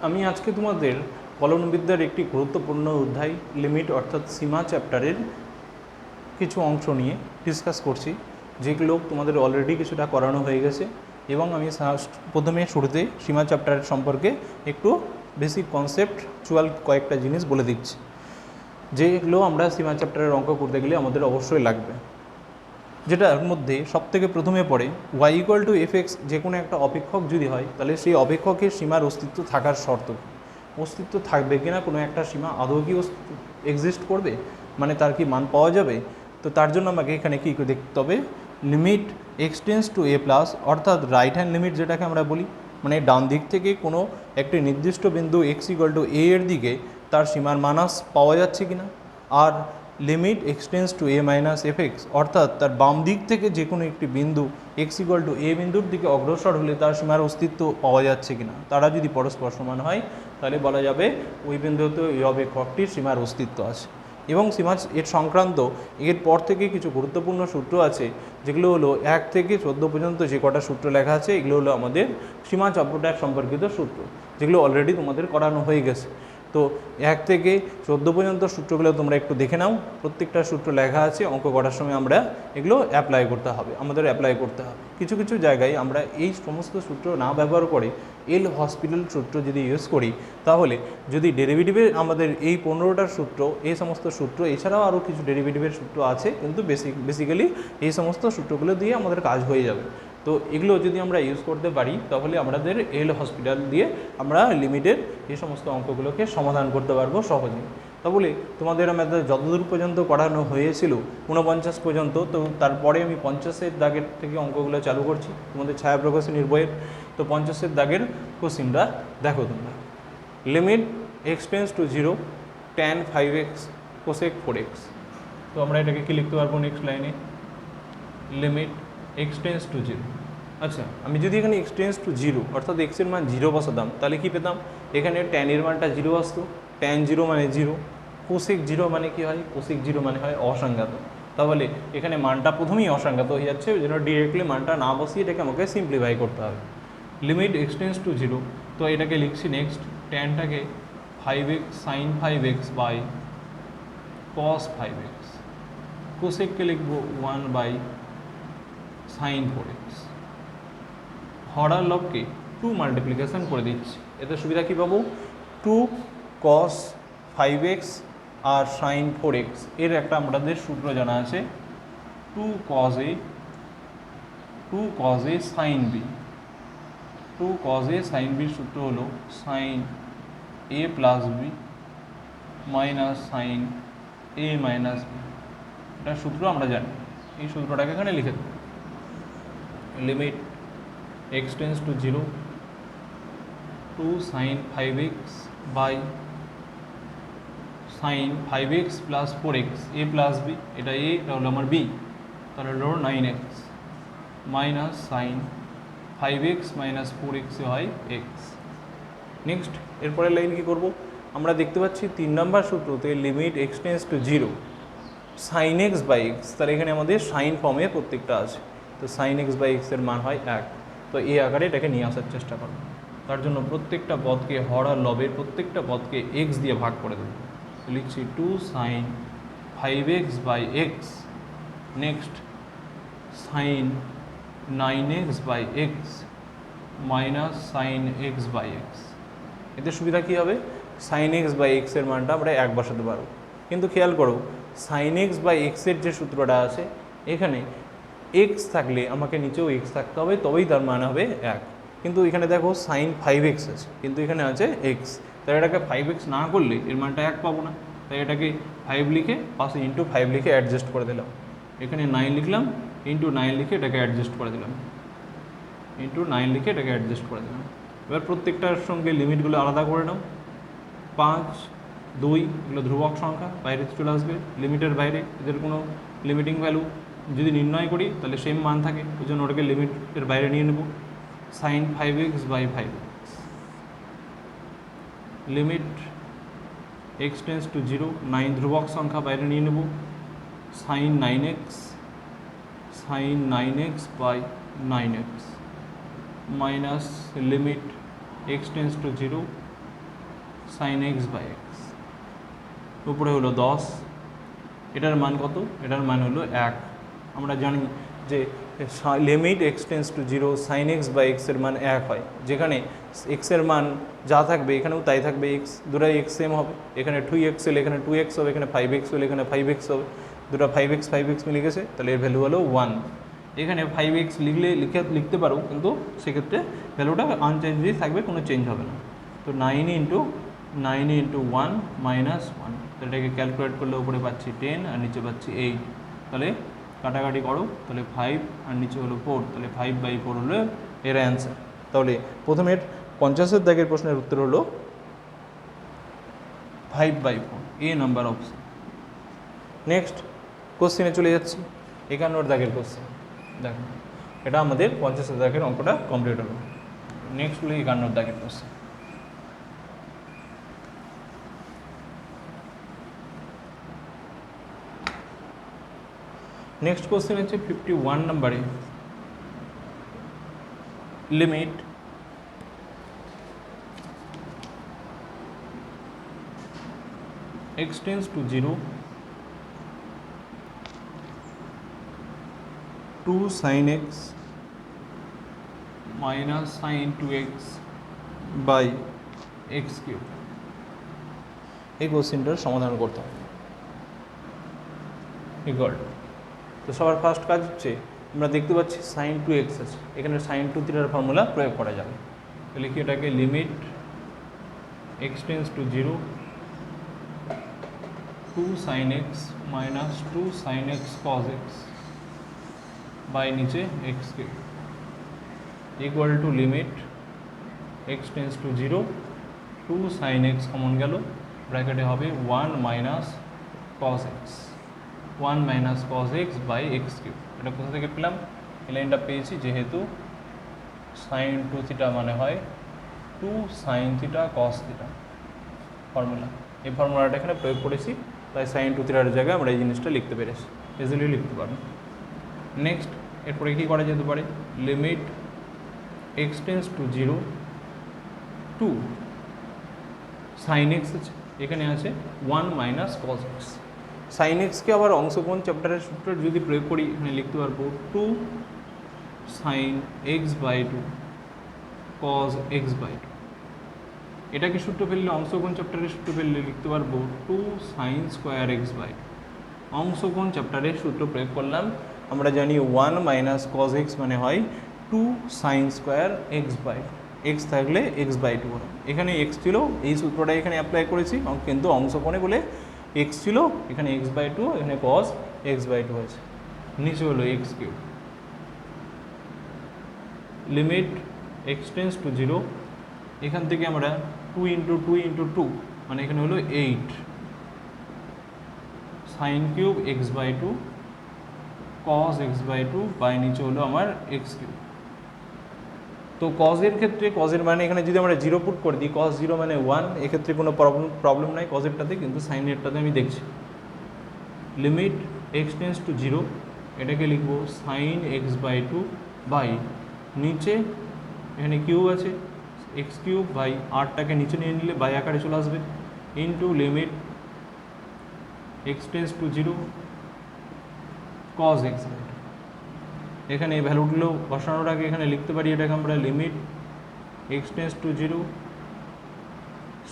আমি আজকে তোমাদের কলনবিদ্যার একটি গুরুত্বপূর্ণ অধ্যায় লিমিট অর্থাৎ সীমা চ্যাপ্টারের কিছু অংশ নিয়ে ডিসকাস করছি, যেগুলো তোমাদের অলরেডি কিছুটা করানো হয়ে গেছে। এবং আমি প্রথমে শুরুতে সীমা চ্যাপ্টারের সম্পর্কে একটু বেসিক কনসেপ্টচুয়াল কয়েকটা জিনিস বলে দিচ্ছি, যেগুলো আমরা সীমা চ্যাপ্টারের অঙ্ক করতে গেলে আমাদের অবশ্যই লাগবে। যেটার মধ্যে সবথেকে প্রথমে পড়ে y equal to F x. যে কোনো একটা অপেক্ষক যদি হয় তাহলে সেই অপেক্ষকের সীমার অস্তিত্ব থাকার শর্ত কী? অস্তিত্ব থাকবে কিনা কোনো একটা সীমা আদৌ কি এক্সিস্ট করবে, মানে তার কি মান পাওয়া যাবে? তো তার জন্য আমাকে এখানে কী দেখতে হবে, লিমিট এক্সটেন্স টু এ প্লাস, অর্থাৎ রাইট হ্যান্ড লিমিট যেটাকে আমরা বলি, মানে ডান দিক থেকে কোনো একটি নির্দিষ্ট বিন্দু এক্স ইকুয়াল টু এ এর দিকে তার সীমার মানাস পাওয়া যাচ্ছে কিনা। আর লিমিট এক্সটেন্স টু এ মাইনাস এফ এক্স, অর্থাৎ তার বাম দিক থেকে যে কোনো একটি বিন্দু এক্স ইকুয়াল টু এ বিন্দুর দিকে অগ্রসর হলে তার সীমার অস্তিত্ব পাওয়া যাচ্ছে কিনা। তারা যদি পরস্পর সমান হয় তাহলে বলা যাবে ওই বিন্দুতে এই অপেক্ষকটির সীমার অস্তিত্ব আছে। এবং সীমা এর সংক্রান্ত এর পর থেকে কিছু গুরুত্বপূর্ণ সূত্র আছে, যেগুলো হলো 1 থেকে 14 পর্যন্ত যে কটা সূত্র লেখা আছে এগুলো হলো আমাদের সীমা চ্যাপ্টার সম্পর্কিত সূত্র, যেগুলো অলরেডি তোমাদের করানো হয়ে গেছে। তো 1 থেকে 14 পর্যন্ত সূত্রগুলো তোমরা একটু দেখে নাও, প্রত্যেকটা সূত্র লেখা আছে। অঙ্ক করার সময় আমরা এগুলো অ্যাপ্লাই করতে হবে, আমাদের অ্যাপ্লাই করতে হবে। কিছু কিছু জায়গায় আমরা এই সমস্ত সূত্র না ব্যবহার করে এল হসপিটাল সূত্র যদি ইউজ করি, তাহলে যদি ডেরিভেটিভের আমাদের এই 15টার সূত্র, এই সমস্ত সূত্র এছাড়াও আরও কিছু ডেরিভেটিভের সূত্র আছে, কিন্তু বেসিক্যালি এই সমস্ত সূত্রগুলো দিয়ে আমাদের কাজ হয়ে যাবে। তো এগুলো যদি আমরা ইউজ করতে পারি তাহলে আমাদের এল হসপিটাল দিয়ে আমরা লিমিটের এই সমস্ত অঙ্কগুলোকে সমাধান করতে পারবো সহজেই। তাহলে তোমাদের আমাদের যতদূর পর্যন্ত করানো হয়েছিল 49 পর্যন্ত, তো তারপরে আমি 50-এর দাগের থেকে অঙ্কগুলো চালু করছি তোমাদের ছায়া প্রকাশনীর বইয়ের। তো 50-এর দাগের কোশ্চিনটা দেখো তোমরা। Limit x tends to 0 tan 5x cosec 4x। তো আমরা এটাকে কি লিখতে পারবো নেক্সট লাইনে, লিমিট এক্স টেন্স টু 0। আচ্ছা, আমি যদি এখানে এক্স টেন্স টু 0 অর্থাৎ এক্সের মান 0 বসাতাম তাহলে কি পেতাম, এখানে ট্যানের মানটা 0 আসতো। tan 0 মানে 0, কোসেক 0 মানে কি হয়, কোসেক 0 মানে হয় অসংজ্ঞাত। তাহলে এখানে মানটা প্রথমেই অসংজ্ঞাত হয়ে যাচ্ছে, ওই জন্য ডিরেক্টলি মানটা না বসিয়ে এটাকে আমাকে সিম্পলিফাই করতে হবে। লিমিট এক্স টেন্স টু 0, তো এটাকে লিখছি নেক্সট, ট্যানটাকে 5x sine 5x by cos 5x, কোসেককে লিখবো 1 বাই সাইন 4x। হরার লবকে 2 মাল্টিপ্লিকেশন করে দিচ্ছি, এতে সুবিধা কী পাবো, 2 cos 5x আর সাইন 4x এর একটা আমাদের সূত্র জানা আছে, 2 cos a sine b। 2 cos a sine b সূত্র হলো sine a plus b minus sine a minus b. এটা সূত্র আমরা জানি, এই সূত্রটাকে এখানে লিখে দেবো। Limit x tends to 0 2 sine 5x by sine 5x plus 4x a plus b, এটা a, এটা হলো আমার বি, তাহলে হলো 9x minus sine 5x minus 4x হয় x। নেক্সট এরপরের লাইন কী করবো, আমরা দেখতে পাচ্ছি 3 নম্বর সূত্রতে limit x tends to 0 sine x by x, তাহলে এখানে আমাদের সাইন ফর্মে প্রত্যেকটা আছে। তো সাইন এক্স বাই এক্সের মান হয় 1, তো এই আকারে এটাকে নিয়ে আসার চেষ্টা করো। তার জন্য প্রত্যেকটা পদকে হর আর লবের প্রত্যেকটা পদকে এক্স দিয়ে ভাগ করে দেবো। লিখছি 2 sine 5x by x, next sine 9x by x minus sine x by x. এতে সুবিধা কী হবে, সাইন এক্স বাই এক্সের মানটা আমরা 1 বসাতে পারবো। কিন্তু খেয়াল করো সাইন এক্স বাই এক্সের যে সূত্রটা আছে, এখানে এক্স থাকলে আমাকে নিচেও এক্স থাকতে হবে, তবেই তার মান হবে 1। কিন্তু এখানে দেখো সাইন 5x আছে, কিন্তু এখানে আছে এক্স, তাই এটাকে 5x না করলে এর মানটা 1 পাবো না। তাই এটাকে 5 লিখে পাশে ইন্টু 5 লিখে অ্যাডজাস্ট করে দিলাম। এখানে 9 লিখলাম, ইন্টু 9 লিখে এটাকে অ্যাডজাস্ট করে দিলাম, ইন্টু 9 লিখে এটাকে অ্যাডজাস্ট করে দিলাম। এবার প্রত্যেকটার সঙ্গে লিমিটগুলো আলাদা করে নাও। 5, 2 এগুলো ধ্রুবক সংখ্যা, বাইরে চলে আসবে, লিমিটের বাইরে, এদের কোনো লিমিটিং ভ্যালু যদি নির্ণয় করি তাহলে সেম মান থাকে, ওই জন্য ওটাকে লিমিটের বাইরে নিয়ে নেব। Sine 5x by 5x, limit x tends to 0 9 ধ্রুবক সংখ্যা বাইরে নিয়ে নেব, sine 9x by 9x minus limit x tends to 0 sine x by x, উপরে হলো 10, এটার মান কত? এটার মান হলো 1। আমরা জানি যে limit x tends to 0 sine x by এক্সের মান 1 হয়, যেখানে এক্সের মান যা থাকবে এখানেও তাই থাকবে, এক্স দুটাই এক্স সেম হবে, এখানে 2x হলে এখানে 2x হবে, এখানে 5x হলে এখানে 5x হবে, দুটো 5x মিলে গেছে, তাহলে এর ভ্যালু হলো 1। এখানে 5x লিখতে পারো, কিন্তু সেক্ষেত্রে ভ্যালুটা আনচেঞ্জই থাকবে, কোনো চেঞ্জ হবে না। তো 9 ইন্টু 1 মাইনাস 1, তাহলে এটাকে ক্যালকুলেট করলে উপরে পাচ্ছি 10 আর নিচে পাচ্ছি 8, তাহলে কাটাকাটি করো, তাহলে 5 আর নিচে হলো 4, তাহলে 5/4 হলো এর অ্যান্সার। তাহলে প্রথমের 50-এর দাগের প্রশ্নের উত্তর হলো 5/4, এ নাম্বার অপশন। নেক্সট কোশ্চেনে চলে যাচ্ছি, 51 দাগের কোশ্চেন। দেখো এটা আমাদের 50-এর দাগের অঙ্কটা কমপ্লিট হলো। নেক্সট হলো 51 দাগের কোশ্চেন। নেক্সট কোশ্চেন হচ্ছে 51 নম্বরে, limit x tends to 0 2 sin x minus sin 2x by x cube, এই কোশ্চেনটার সমাধান করতে হবে। ইকুয়াল, তো সবার ফার্স্ট কাজ হচ্ছে, আমরা দেখতে পাচ্ছি sin 2x আছে, এখানে sin 2 থিটার ফর্মুলা প্রয়োগ করা যাবে। তো লিখি এটাকে limit x tends to 0 2 sin x minus 2 sin x cos x by নিচে x cube equal to limit x tends to 0 2 sin x common গেল, ব্র্যাকেটে হবে 1 minus cos x, 1 minus cos x by x cube. এটা কোথা থেকে পেলাম? এই লাইনটা পেয়েছি যেহেতু sin 2 থিটা মানে হয় 2 sin theta cos theta formula, এই ফর্মুলাটা এখানে প্রয়োগ করেছি, তাই sin 2 থিটার জায়গায় আমরা এই জিনিসটা লিখতে পেরেছি, ইজিলি লিখতে পারবো। নেক্সট এরপরে কী করা যেতে পারে? Limit x tends to 0 2 sin x আছে, এখানে আছে 1 minus cos x। sin x কে আবার অংশকোণ চ্যাপ্টারের সূত্র যদি প্রয়োগ করি, এখানে লিখতে পারবো 2 sin x by 2 cos x by 2। এটাকে সূত্র ফেললে, অংশকোণ চ্যাপ্টারের সূত্র ফেললে লিখতে পারবো 2 sin স্কোয়ার x বাই 2। অংশকোণ চ্যাপ্টারের সূত্র প্রয়োগ করলাম, আমরা জানি 1 মাইনাস cos x মানে হয় 2 sin square x by 2, x থাকলে x বাই 2 হয়। এখানে x ছিল, এই সূত্রটা এখানে অ্যাপ্লাই করেছি, কিন্তু অংশকোণে বলে x ছিল, এখানে x বাই 2, এখানে cos x বাই 2 হয়েছে, নিচে হলো x cube. Limit x tends to 0, এখান থেকে আমরা 2 ইন্টু 2 ইন্টু 2 মানে এখানে হলো 8 sine cube x by 2 cos x by 2 by নিচে হলো আমার x কিউব। তো কজের ক্ষেত্রে, কজের মানে এখানে যদি আমরা 0 পুট করে দিই, cos 0 মানে 1, এক্ষেত্রে কোনো প্রবলেম নাই কজেরটাতে, কিন্তু সাইনেরটাতে আমি দেখছি। লিমিট x টেন্স টু 0, এটাকে লিখবো সাইন x বাই 2 বাই নিচে এখানে কিউব আছে x কিউব বাই 8টাকে নিচে নিয়ে নিলে বাই আকারে চলে আসবে, into limit x tends to 0 cos x by 2। এখানে এই ভ্যালুগুলো বসানোর আগে এখানে লিখতে পারি, এটাকে আমরা limit x tends to 0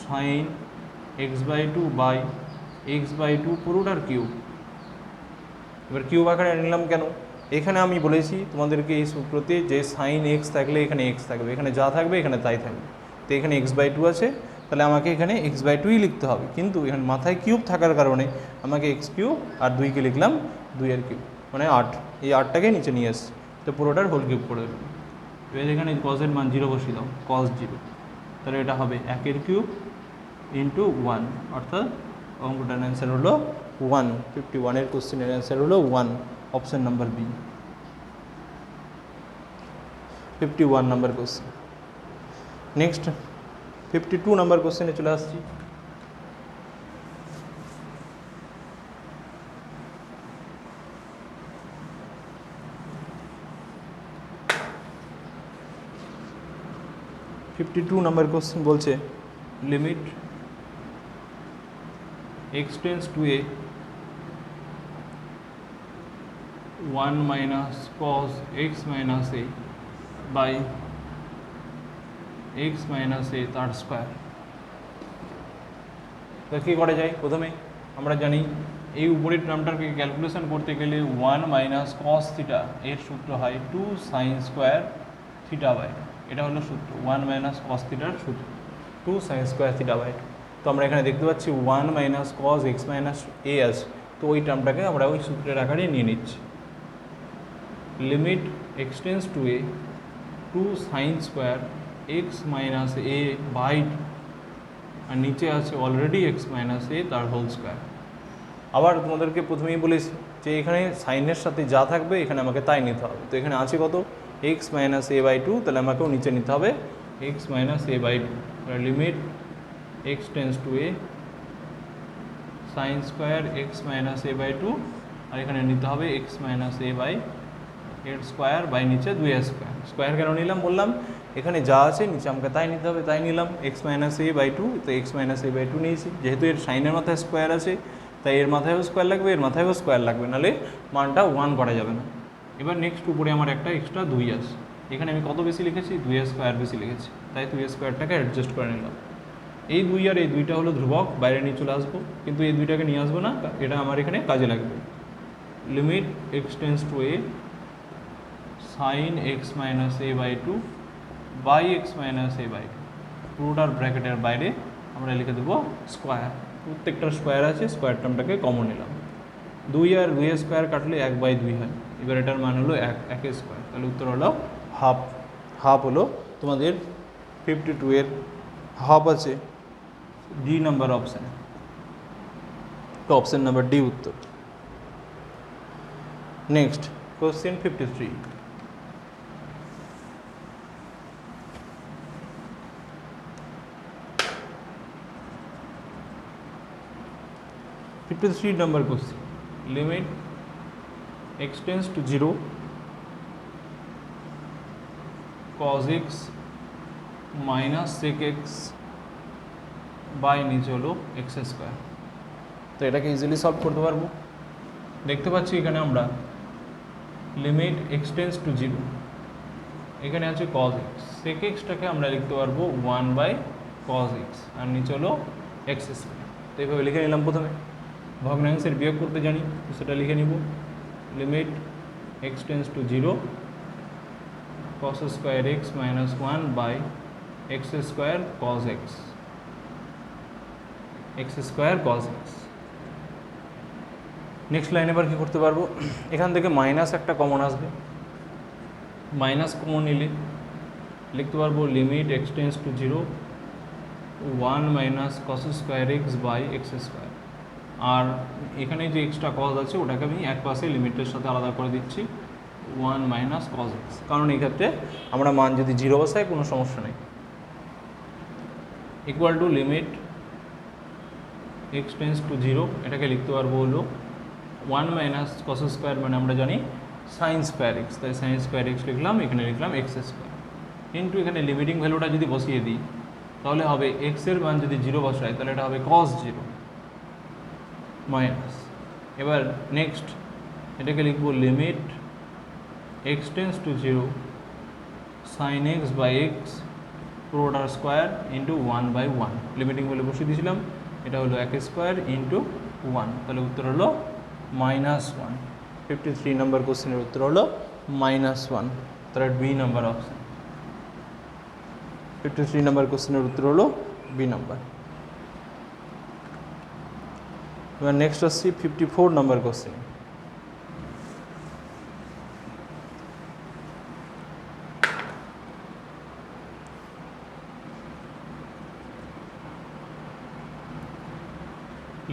sine x by 2 by x by 2 পুরোটার কিউব। এবার কিউব আকারে নিলাম কেন? এখানে আমি বলেছি তোমাদেরকে এই সূত্রতে যে সাইন x থাকলে এখানে x থাকবে, এখানে যা থাকবে এখানে তাই থাকবে। তো এখানে x বাই 2 আছে, তাহলে আমাকে এখানে x বাই 2ই লিখতে হবে, কিন্তু এখানে মাথায় কিউব থাকার কারণে আমাকে x কিউব আর 2কে লিখলাম 2-এর কিউব মানে 8, এই 8টাকে নিচে নিয়ে আসছি, তো পুরোটার হোল কিউব করে দেবো। এবার এখানে কজের মান 0 বসিয়ে দাও, cos 0, তাহলে এটা হবে 1-এর কিউব ইন্টু 1, অর্থাৎ অঙ্কটার অ্যান্সার হলো 1। 51-এর কোশ্চেনের অ্যান্সার হলো 1, option number B. 51 number question. Next 52 number কোশ্চেনে চলে আসছি। নাম্বার কোশ্চেন বলছে limit x tends to A 1 minus cos x minus A by x minus A তার স্কোয়ার। তো কী করা যায়? প্রথমে আমরা জানি এই উপরের টার্মটাকে ক্যালকুলেশন করতে গেলে 1 মাইনাস কস থিটা এর সূত্র হয় 2 সাইন স্কোয়ার থিটা বাই, এটা হলো সূত্র 1 মাইনাস কস থিটার সূত্র 2 সাইন স্কোয়ার থিটা বাই। তো আমরা এখানে দেখতে পাচ্ছি 1 মাইনাস কস এক্স মাইনাস এ আছে, তো ওই টার্মটাকে আমরা ওই সূত্রের আকারে নিয়ে নিচ্ছি। Limit x tends to A 2 sine square x minus A by, আর নিচে আছে অলরেডি এক্স মাইনাস এ তার হোল স্কোয়ার। আবার তোমাদেরকে প্রথমেই বলেছি যে এখানে সাইনের সাথে যা থাকবে এখানে আমাকে তাই নিতে হবে। তো এখানে আছে কত? X minus A by two, তাহলে আমাকেও নিচে নিতে হবে x minus A by two. Limit x tends to A sine square x minus A by two, আর এখানে নিতে হবে এক্স মাইনাস এ বাই এর স্কোয়ার বাই নিচে 2 স্কোয়ার। স্কোয়ার কেন নিলাম বললাম, এখানে যা আছে নিচে আমাকে তাই নিতে হবে, তাই নিলাম x minus A by two. তো x minus A by two নিয়েছি, যেহেতু এর সাইনের মাথায় স্কোয়ার আছে তাই এর মাথায়ও স্কোয়ার লাগবে, এর মাথায়ও স্কোয়ার লাগবে, নাহলে মানটা 1 করা যাবে না। এবার নেক্সট উপরে আমার একটা এক্সট্রা 2 আছে, এখানে আমি কত বেশি লিখেছি? 2 স্কোয়ার বেশি লিখেছি, তাই 2 স্কোয়ারটাকে অ্যাডজাস্ট করে নিলাম। এই 2 আর এই 2টা হলো ধ্রুবক, বাইরে নিয়ে চলে আসবো, কিন্তু এই 2টাকে নিয়ে আসবো না, এটা আমার এখানে কাজে লাগবে। Limit x tends to A sine x minus A by two by x minus A by two, পুরোটার ব্র্যাকেটের বাইরে আমরা লিখে দেবো স্কোয়ার। প্রত্যেকটার স্কোয়ার আছে, স্কোয়ার টার্মটাকে কমন নিলাম। 2 আর 2 স্কোয়ার কাটলে 1/2 হয়, এবার এটার মান হলো 1 স্কোয়ার, তাহলে উত্তর হলো হাফ। হাফ হলো তোমাদের 52 এর হাফ আছে ডি নাম্বার অপশানে, তো অপশান নাম্বার ডি উত্তর। Next question 53। number question. Limit x tends to 0 cos x minus sec x by নিচে হলো x স্কোয়ার। তো এটাকে ইজিলি সলভ করতে পারবো। দেখতে পাচ্ছি এখানে আমরা লিমিট x tends to 0, এখানে আছে cos x, sec xটাকে আমরা লিখতে পারবো 1/cos x, আর নিচে হলো x স্কোয়ার। তো এইভাবে লিখে নিলাম। প্রথমে ভগ্নাংশের বিয়োগ করতে জানি, সেটা লিখে নিব। Limit x tends to 0 cos square x minus 1 by x square cos x, x square cos x। Next line এবার কী করতে পারবো? এখান থেকে মাইনাস একটা কমন আসবে, মাইনাস কমন নিলে লিখতে পারবো limit x tends to 0 1 minus cos square x by x square. আর এখানে যে এক্সট্রা কজ আছে ওটাকে আমি এক পাশে লিমিটের সাথে আলাদা করে দিচ্ছি 1 মাইনাস কজ এক্স, কারণ এই ক্ষেত্রে আমরা মান যদি 0 বসাই কোনো সমস্যা নেই। Equal to limit x tends to 0, এটাকে লিখতে পারবো হলো 1 মাইনাস কস স্কোয়ার, মানে আমরা জানি সাইন স্কোয়ার এক্স, তাই সাইন স্কোয়ার এক্স লিখলাম, এখানে লিখলাম এক্স স্কোয়ার। কিন্তু এখানে লিমিটিং ভ্যালুটা যদি বসিয়ে দিই তাহলে হবে এক্সের মান যদি 0 বসাই তাহলে এটা হবে cos 0 মাইনাস। এবার নেক্সট এটাকে লিখবো limit x tends to 0 sine x by x পুরোটার স্কোয়ার ইন্টু 1/1, লিমিটিং ভ্যালু বসিয়ে দিয়েছিলাম, এটা হলো 1 স্কোয়ার ইন্টু 1, তাহলে উত্তর হলো -1। 53 নম্বর কোশ্চেনের উত্তর হলো -1, তাহলে বি নাম্বার অপশান। 53 নম্বর কোশ্চেনের উত্তর হলো বি নাম্বার। এবার নেক্সট আসছি 54 নম্বর question.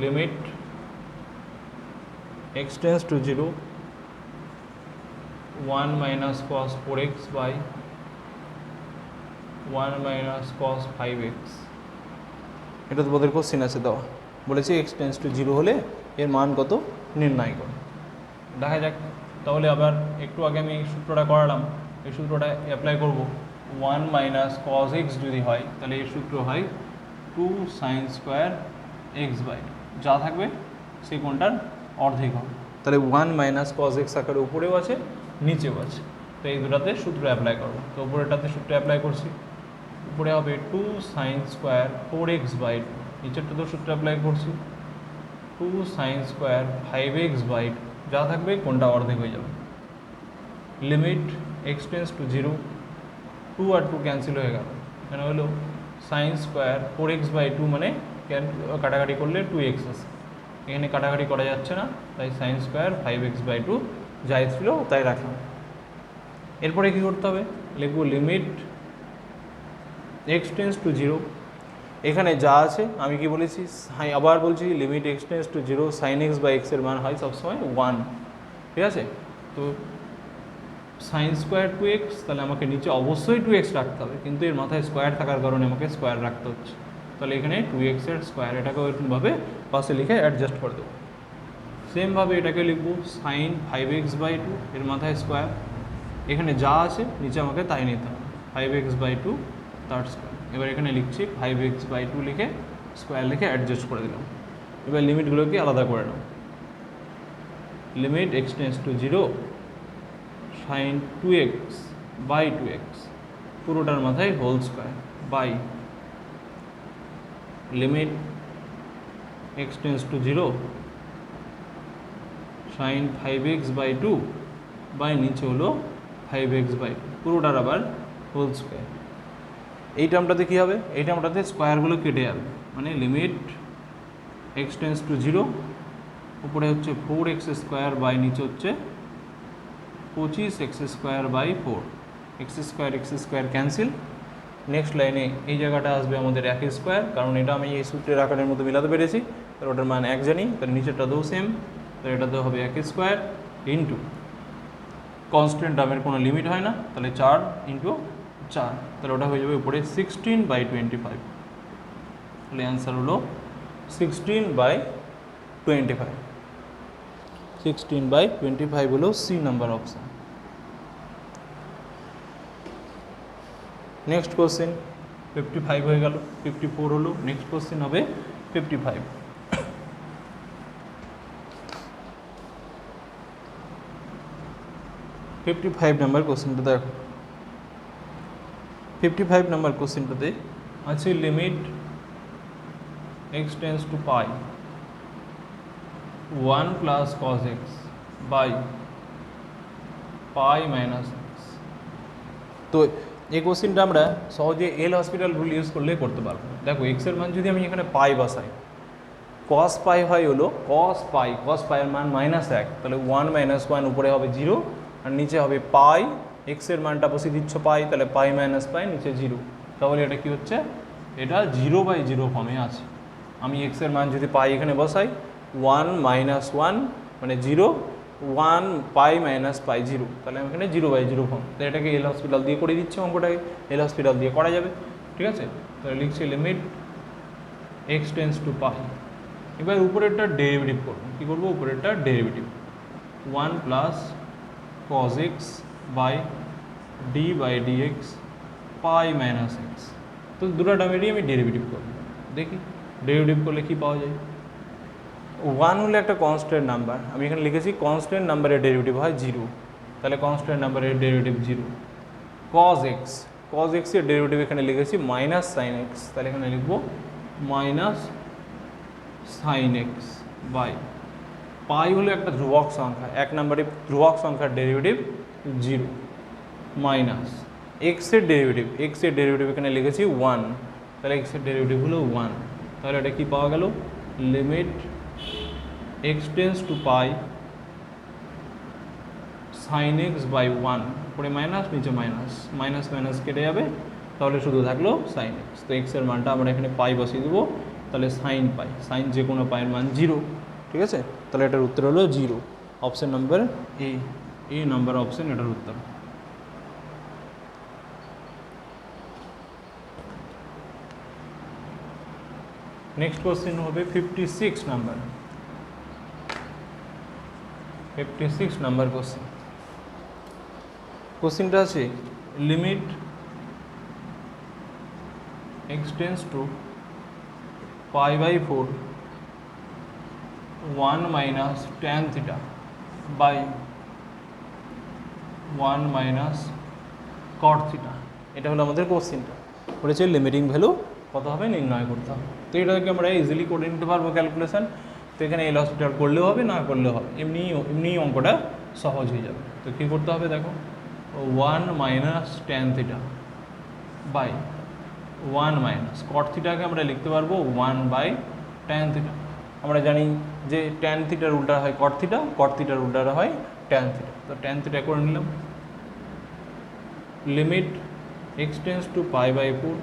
Limit x tends to 0 1 minus cos 4x by 1 minus cos 5x। এটা তো বোধের কোশ্চেন আছে দেওয়া, বলেছি x tends to 0 হলে এর মান কত নির্ণয় করো। দেখা যাক তাহলে আবার একটু আগে আমি এই সূত্রটা করালাম, এই সূত্রটা অ্যাপ্লাই করব। 1 মাইনাস cos x যদি হয় তাহলে এর সূত্র হয় 2 sin স্কোয়ার x বাই, যা থাকবে সেই কোণটার অর্ধেক হবে। তাহলে 1 মাইনাস কজ এক্স আকারে উপরেও আছে নিচেও আছে। তো এই দুটাতে সূত্র অ্যাপ্লাই করবো। তো উপরেটাতে সূত্র অ্যাপ্লাই করছি, উপরে হবে 2 সাইন স্কোয়ার 4x বাই 2, নিচেরটাতেও সূত্র অ্যাপ্লাই করছি 2 সাইন স্কোয়ার 5x বাই 2, যা থাকবে কোনটা অর্ধেক হয়ে যাবে। লিমিট এক্স টেন্স টু 0, 2 আর 2 ক্যান্সেল হয়ে গেল, এখানে হলো সাইন স্কোয়ার 4x বাই 2 মানে কাটাকাটি করলে 2x আছে, এখানে কাটাকাটি করা যাচ্ছে না, তাই সাইন স্কোয়ার 5x বাই 2 যাই ছিল তাই রাখলাম। এরপরে কী করতে হবে, লিখব লিমিট এক্স টেন্স টু 0, এখানে যা আছে আমি কি বলেছি, আবার বলছি limit x tends to 0 sine x বা এক্সের মান হয় সবসময় 1, ঠিক আছে। তো সাইন স্কোয়ার 2x, তাহলে আমাকে নিচে অবশ্যই 2x রাখতে হবে, কিন্তু এর মাথায় স্কোয়ার থাকার কারণে আমাকে স্কোয়ার রাখতে হচ্ছে, তাহলে এখানে 2x এর স্কোয়ার, এটাকে ওইরকমভাবে পাশে লিখে অ্যাডজাস্ট করে দেবো। সেমভাবে এটাকে লিখব সাইন 5x বাই 2, এর মাথায় স্কোয়ার, এখানে যা আছে নিচে আমাকে তাই নিতে হবে, 5x বাই 2 তার স্কোয়ার। এবার এখানে লিখছি 5x বাই 2 লিখে স্কোয়ার লিখে অ্যাডজাস্ট করে দিলাম। এবার লিমিটগুলোকে আলাদা করে নাও, limit x tends to 0 sine 2x by 2x, পুরোটার মাথায় whole square by limit x tends to 0 sine 5x by 2 by নিচে হলো 5x বাই 2, পুরোটার আবার হোল স্কোয়ার। এই টার্মটাতে কী হবে, এই টার্মটাতে স্কোয়ারগুলো কেটে যাবে, মানে লিমিট এক্স টেন্স টু 0, উপরে হচ্ছে 4x স্কোয়ার বাই নিচে হচ্ছে 25x square by 4, x square cancel. Next লাইনে এই জায়গাটা আসবে আমাদের 1 স্কোয়ার, কারণ এটা আমি এই সূত্রের আকারের মধ্যে মিলাতে পেরেছি, তাহলে ওটার মান 1 জানি, তাহলে নিচেরটাতেও সেম, তাহলে এটাতেও হবে 1 স্কোয়ার ইন্টু কনস্ট্যান্ট টার্মের কোনো লিমিট হয় না, তাহলে 4 ইন্টু 4, তাহলে ওটা হয়ে যাবে উপরে 16 বাই 25, তাহলে অ্যান্সার হলো 16 বাই 25, 16 বাই 25 হলো C number option. Next question 55 হয়ে গেল, 54 হলো, নেক্সট কোশ্চেন হবে 55। 55 নাম্বার কোশ্চেনটা দেখো, 55 নাম্বার কোশ্চেনটাতে আছে limit x tends to pi 1 plus cos x by pi minus x. তো এই কোশ্চেনটা আমরা সহজে এল হসপিটাল রুল ইউজ করলে করতে পারবো। দেখো এক্সের মান যদি আমি এখানে পাই বসাই, কস পাই হয় হলো কস পাইয়ের মান -1, তাহলে 1 - 1 উপরে হবে 0 আর নিচে হবে পাই, এক্সের মানটা বসিয়ে দিচ্ছ পাই, তাহলে পাই মাইনাস পাই নিচে 0, তাহলে এটা কি হচ্ছে, এটা 0/0 ফর্মে আছে। আমি এক্সের মান যদি পাই এখানে বসাই 1 - 1 মানে 0, 1 পাই মাইনাস পাই 0, তাহলে আমি এখানে 0/0 ফর্ম, তো এটাকে এল হসপিটাল দিয়ে করে দিচ্ছি, অঙ্কটাকে এল হসপিটাল দিয়ে করা যাবে, ঠিক আছে। তাহলে লিখছি limit x tends to pi, এবার উপরেরটা ডেরিভেটিভ করবো, কী করবো, উপরেরটা derivative 1 plus cos x by d by dx pi minus x. তো দুটো টার্মেরই আমি ডেরিভেটিভ করব, দেখি ডেরিভেটিভ করলে কী পাওয়া যায়। 1 হলো একটা কনস্ট্যান্ট নাম্বার, আমি এখানে লিখেছি কনস্ট্যান্ট নাম্বারের ডেরিভেটিভ হয় 0, তাহলে কনস্ট্যান্ট নাম্বারের ডেরিভেটিভ 0। cos x এর ডেরিভেটিভ এখানে লিখেছি মাইনাস সাইন এক্স, তাহলে এখানে লিখবো minus sine x by pi হলো একটা ধ্রুবক সংখ্যা, 1 নম্বরে ধ্রুবক সংখ্যার ডেরিভেটিভ 0 মাইনাস এক্সের ডেরিভেটিভ এখানে লিখেছি 1, তাহলে এক্সের ডেরিভেটিভ হলো 1, তাহলে এটা কি পাওয়া গেল, limit x tends to pi sine x by 1, উপরে মাইনাস নিচে মাইনাস কেটে যাবে, তাহলে শুধু থাকলো সাইন এক্স। তো এক্সের মানটা আমরা এখানে পাই বসিয়ে দেবো, তাহলে সাইন পাই, সাইন যে কোনো পাইয়ের মান 0, ঠিক আছে। তাহলে এটার উত্তর হলো 0, option number A number option এটার উত্তর। নেক্সট কোশ্চেন হবে 56 নাম্বার, 56 নাম্বার কোশ্চেনটা আছে limit x tends to pi by 4 1 minus tan theta by 1 minus cot theta. এটা হলো আমাদের কোশ্চেনটা, বলেছে লিমিটিং ভ্যালু কত হবে নির্ণয় করতে হবে। তো এটাকে আমরা ইজিলি করে নিতে পারবো ক্যালকুলেশন। তো এখানে এল হসপিটাল করলেও হবে, না করলেও হবে, এমনিই অঙ্কটা সহজ হয়ে যাবে। তো কী করতে হবে দেখো, 1 minus tan theta by 1 minus cot থিটাকে আমরা লিখতে পারবো 1 বাই ট্যান থিটা। আমরা জানি যে ট্যান থিটার উল্টা হয় কট থিটা, কট থিটার উল্টা হয় ট্যান থিটা। তো ট্যান থিটা করে নিলাম। Limit x tends to pi by 4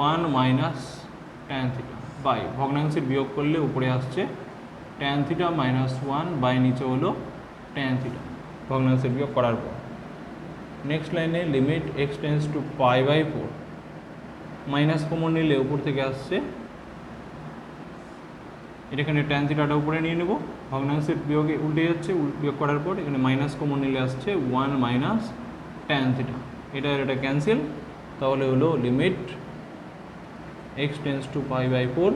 1 minus tan theta by ভগ্নাংশের বিয়োগ করলে উপরে আসছে ট্যান থিটা মাইনাস 1 বাই নিচে হলো ট্যান থিটা ভগ্নাংশের বিয়োগ করার পর। নেক্সট লাইনে limit x tends to pi by 4 minus common নিলে উপর থেকে আসছে, এখানে ট্যান থিটাটা উপরে নিয়ে নেব, ভগ্নাংশের বিয়োগে উল্টে যাচ্ছে, বিয়োগ করার পর এখানে মাইনাস কমন নিলে আসছে 1 মাইনাস ট্যান থিটা। এটা ক্যান্সেল, তাহলে হলো limit x tends to pi by 4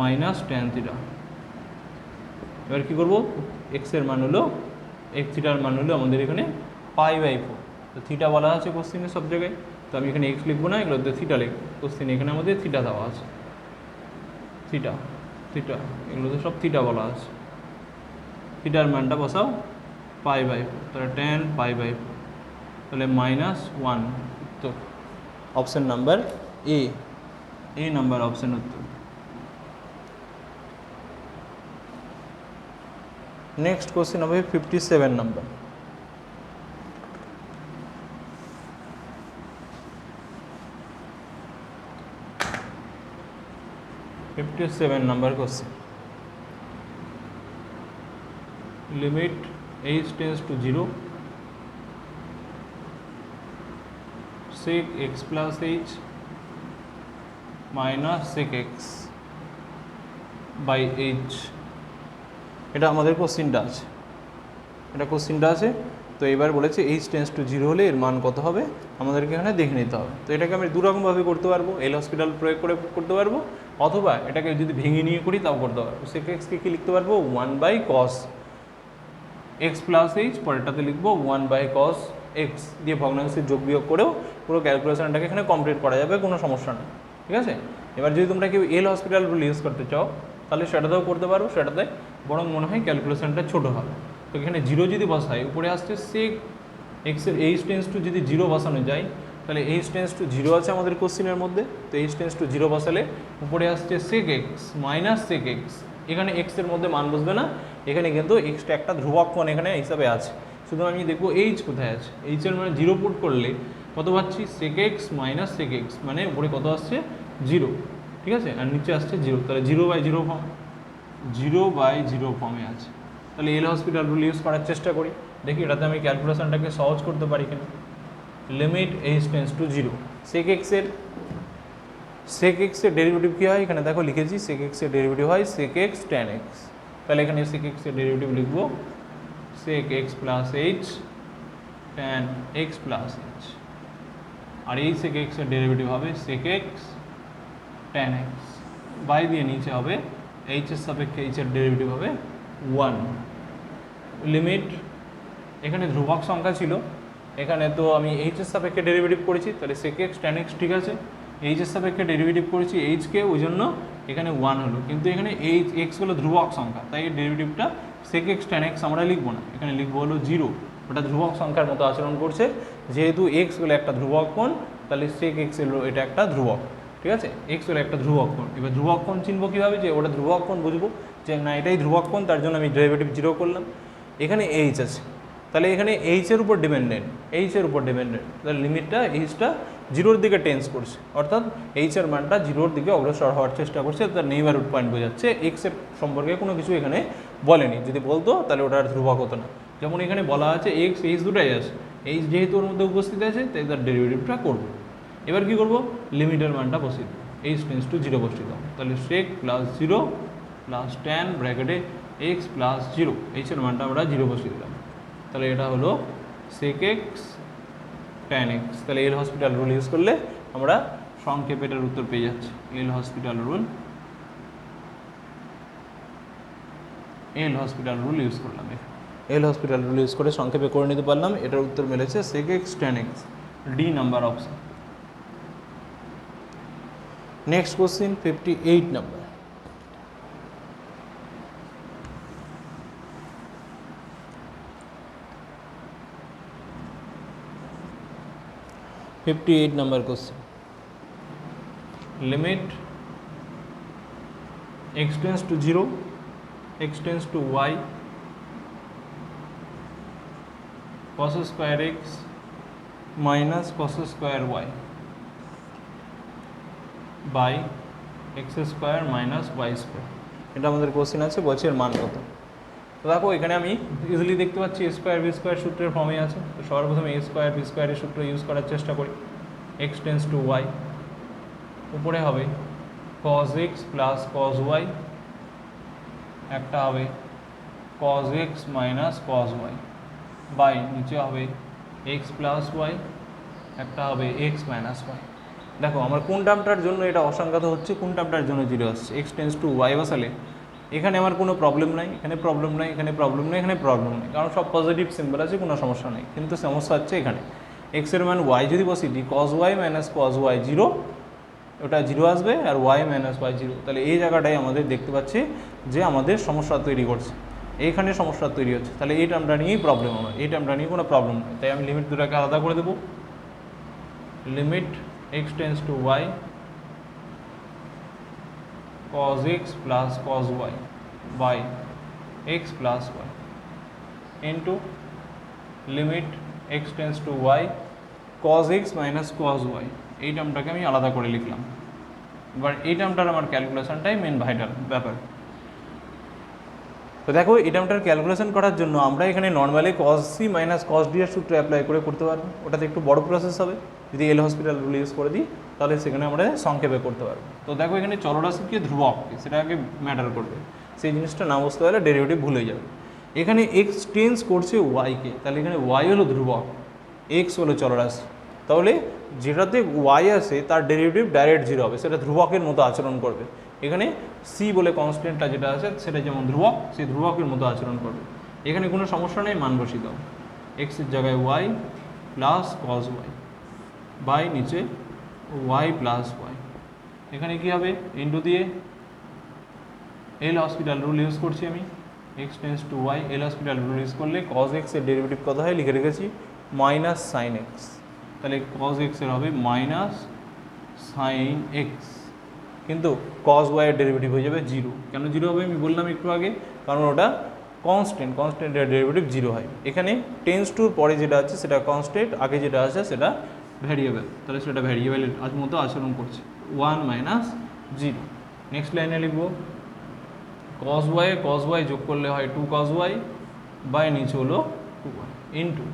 minus tan theta. এবার কী করবো, এক্সের মান হলো এক্স থিটার মান হলো আমাদের এখানে পাই বাই 4। তো থিটা বলা আছে কোশ্চেনে সব জায়গায়, তো আমি এখানে এক্স লিখবো না, এগুলোতে থিটা লিখবো। কোশ্চেনে এখানে আমাদের থিটা দেওয়া আছে, থিটা থিটা এগুলোতে সব থিটা বলা আছে। থিটার মানটা বসাও পাই বাই 4, তাহলে ট্যান পাই বাই 4, তাহলে মাইনাস 1। তো option number A number option উত্তর। নেক্সট কোশ্চেন হবে 57 number. Number question, limit h tends to 0 sec x plus h minus sec x by h। এটা আমাদের কোশ্চিনটা আছে, তো এবার বলেছে এইচ টেন্স টু 0 হলে এর মান কত হবে আমাদেরকে এখানে দেখে নিতে হবে। তো এটাকে আমি দুরকমভাবে করতে পারবো, এল হসপিটাল প্রয়োগ করে করতে পারবো, অথবা এটাকে যদি ভেঙে নিয়ে করি তাও করতে পারবো। sec x কে কী লিখতে পারবো, 1 by cos x plus H, পরেরটাতে লিখবো 1 বাই কস এক্স দিয়ে ভগ্নাংশের যোগ বিয়োগ করেও পুরো ক্যালকুলেশনটাকে এখানে কমপ্লিট করা যাবে, কোনো সমস্যা নেই। ঠিক আছে, এবার যদি তোমরা কেউ এল হসপিটাল রুল ইউজ করতে চাও তাহলে সেটাতেও করতে পারো, সেটাতে বরং মনে হয় ক্যালকুলেশনটা ছোটো হবে। তো এখানে 0 যদি বসাই, উপরে আসছে সেক এক্সের এইচ টেন্স টু যদি 0 বসানো যায়, তাহলে এইচ টেন্স টু 0 আছে আমাদের কোশ্চিনের মধ্যে, তো এইচ টেন্স টু 0 বসালে উপরে আসছে sec x minus sec x. এখানে এক্সের মধ্যে মান বসবে না, এখানে কিন্তু এক্সটা একটা ধ্রুবক কোণ এখানে হিসাবে আছে। শুধু আমি দেখবো এইচ কোথায় আছে, এইচের মানে 0 পুট করলে কত পাচ্ছি, sec x minus sec x, মানে উপরে কত আসছে 0, ঠিক আছে, আর নিচে আসছে 0, তাহলে 0 বাই 0 ফর্ম, 0 বাই 0 ফর্মে আছে। তাহলে এল হসপিটাল রুল ইউজ করার চেষ্টা করি, দেখি এটাতে আমি ক্যালকুলেশনটাকে সহজ করতে পারি কিনা। লিমিট এইচ টেন্স টু 0, সেক এক্সের ডেরিভেটিভ কী হয়, এখানে দেখো লিখেছি, সেক এক্সের ডেরিভেটিভ হয় সেক এক্স ট্যান এক্স। তাহলে এখানে সেক এক্সের ডেরিভেটিভ লিখবো sec x plus H tan x plus H, আর এই সেক এক্সের ডেরিভেটিভ হবে sec x tan x, by দিয়ে নিচে হবে এইচের সাপেক্ষে এইচের ডেরিভেটিভ হবে 1। লিমিট এখানে ধ্রুবক সংখ্যা ছিল, এখানে তো আমি এইচের সাপেক্ষে ডেরিভেটিভ করেছি, তাহলে সেক এক্স ট্যান এক্স ঠিক আছে, এইচের সাপেক্ষে ডেরিভেটিভ করেছি এইচকে, ওই জন্য এখানে 1 হলো, কিন্তু এখানে এইচ এক্স হলো ধ্রুবক সংখ্যা, তাই এই ডেরিভেটিভটা সেক এক্স ট্যান এক্স আমরা লিখবো না, এখানে লিখবো হলো 0। ওটা ধ্রুবক সংখ্যার মতো আচরণ করছে, যেহেতু এক্স হলো একটা ধ্রুবক কোণ, তাহলে সেক এক্স হলো এটা একটা ধ্রুবক, ঠিক আছে, এক্স হলো একটা ধ্রুবক কোণ। এবার ধ্রুবক কোণ চিনবো কীভাবে, যে ওটা ধ্রুবক কোণ বুঝবো যে না এটাই ধ্রুবক কোণ, তার জন্য আমি ডেরিভেটিভ 0 করলাম। এখানে এইচ আছে, তাহলে এখানে এইচের উপর ডিপেন্ডেন্ট, তাহলে লিমিটটা এইচটা 0-র দিকে টেন্স করছে, অর্থাৎ এইচের মানটা 0-র দিকে অগ্রসর হওয়ার চেষ্টা করছে, তার নেইবারহুড পয়েন্ট বোঝাচ্ছে। এক্সের সম্পর্কে কোনো কিছু এখানে বলেনি, যদি বলতো তাহলে ওটা আর ধ্রুবক হতো না। যেমন এখানে বলা আছে এক্স এইচ দুটাই আছে, এইচ যেহেতু ওর মধ্যে উপস্থিত আছে তাই তার ডেরিভেটিভটা করবো। এবার কী করবো, লিমিটের মানটা বসিয়ে দেবো, এইচ টেন্স টু 0 বসিয়ে দেবো, তাহলে সেক প্লাস 0 প্লাস ট্যান ব্র্যাকেটে এক্স প্লাস 0, এইচের মানটা আমরা 0 বসিয়ে দিলাম, তাহলে এটা হলো সেক এক্স ট্যান এক্স। তাহলে এল হসপিটাল রুল ইউজ করলে আমরা সংক্ষেপে এটার উত্তর পেয়ে যাচ্ছি, এল হসপিটাল রুল এল হসপিটাল রুল ইউজ করলাম। এল হসপিটাল রুল ইউজ করে সংক্ষেপে করে নিতে পারলাম। এটার উত্তর মিলেছে sec x tan x, D number option. Next question 58 number. Number question, limit x tends to 0, x tends to y, cos square x minus cos square y by x square minus y square. এটা আমাদের question আছে, বলছে এর মান কত। তো দেখো এখানে আমি ইজিলি দেখতে পাচ্ছি এ স্কোয়ার বি স্কোয়ার সূত্রের ফর্মে আছে। তো সর্বপ্রথমে এ স্কোয়ার বি স্কোয়ারের সূত্র ইউজ করার চেষ্টা করি। এক্স টেন্স টু ওয়াই, উপরে হবে cos x plus cos y, একটা হবে cos x minus cos y by নিচে হবে x প্লাস y, একটা হবে x মাইনাস y। দেখো আমার কোন টার্মটার জন্য এটা অসংজ্ঞাত হচ্ছে, কোন টার্মটার জন্য 0 আসছে। x টেন্স টু y বসালে এখানে আমার কোনো প্রবলেম নাই, এখানে প্রবলেম নাই, এখানে প্রবলেম নেই, এখানে প্রবলেম নেই, কারণ সব পজিটিভ সিম্বল আছে, কোনো সমস্যা নেই। কিন্তু সমস্যা হচ্ছে এখানে x এর মান y যদি বসিয়ে দিই, cos y minus cos y 0, ওটা 0 আসবে, আর y মাইনাস y 0। তাহলে এই জায়গাটাই আমাদের দেখতে পাচ্ছি যে আমাদের সমস্যা তৈরি করছে, এইখানে সমস্যা তৈরি হচ্ছে। তাহলে এই টার্মটা নিয়েই প্রবলেম আমার, এই টার্মটা নিয়ে কোনো প্রবলেম নেই। তাই আমি লিমিট দুটাকে আলাদা করে দেবো। Limit x tends to y cos x plus cos y by x plus y into limit x tends to y cos x minus cos y। এই টার্মটাকে আমি আলাদা করে লিখলাম। এবার এই টার্মটার আমার ক্যালকুলেশনটাই মেন ভাইটাল ব্যাপার। তো দেখো এই টার্মটার ক্যালকুলেশন করার জন্য আমরা এখানে normally cos c minus cos d এর সূত্র অ্যাপ্লাই করে করতে পারবো। ওটাতে একটু বড় প্রসেস হবে, যদি এল হসপিটাল রুল ইউজ করে দিই তাহলে সেখানে আমরা সংক্ষেপে করতে পারবো। তো দেখো এখানে চলরাশিকে ধ্রুবককে, সেটা আগে ম্যাটার করবে, সেই জিনিসটা না বুঝতে পারলে ডেরিভেটিভ ভুলে যাবে। এখানে এক্স টেন্স করছে ওয়াইকে, তাহলে এখানে ওয়াই হলো ধ্রুবক, এক্স হলো চলরাশি। তাহলে যেটাতে ওয়াই আসে তার ডেরিভেটিভ ডাইরেক্ট 0 হবে, সেটা ধ্রুবকের মতো আচরণ করবে। এখানে সি বলে কনস্ট্যান্টটা যেটা আছে সেটা যেমন ধ্রুবক, সেই ধ্রুবকের মতো আচরণ করবে। এখানে কোনো সমস্যা নেই, মান বসিয়ে দাও। এক্সের জায়গায় y plus cos y by নিচে ওয়াই প্লাস ওয়াই। এখানে কী হবে, ইন্টু দিয়ে এল হসপিটাল রুল ইউজ করছি আমি, x tends to y. L hospital rule use করলে কস এক্সের ডেরিভেটিভ কত হয় লিখে রেখেছি, মাইনাস সাইন এক্স। তাহলে কস এক্সের হবে মাইনাস সাইন এক্স, কিন্তু কস ওয়াইয়ের ডেরিভেটিভ হয়ে যাবে 0। কেন 0 হবে আমি বললাম একটু আগে, কারণ ওটা কনস্ট্যান্ট, কনস্ট্যান্টের ডেরিভেটিভ 0 হয়। এখানে টেন্স টুর পরে যেটা আছে সেটা কনস্ট্যান্ট, আগে যেটা আছে সেটা ভ্যারিয়েবল, তাহলে সেটা ভ্যারিয়েবলের মতো আচরণ করছে, 1 মাইনাস 0। নেক্সট লাইনে লিখব কস ওয়াই যোগ করলে হয় 2 cos y বাই নিচে হলো 2y ইন্টু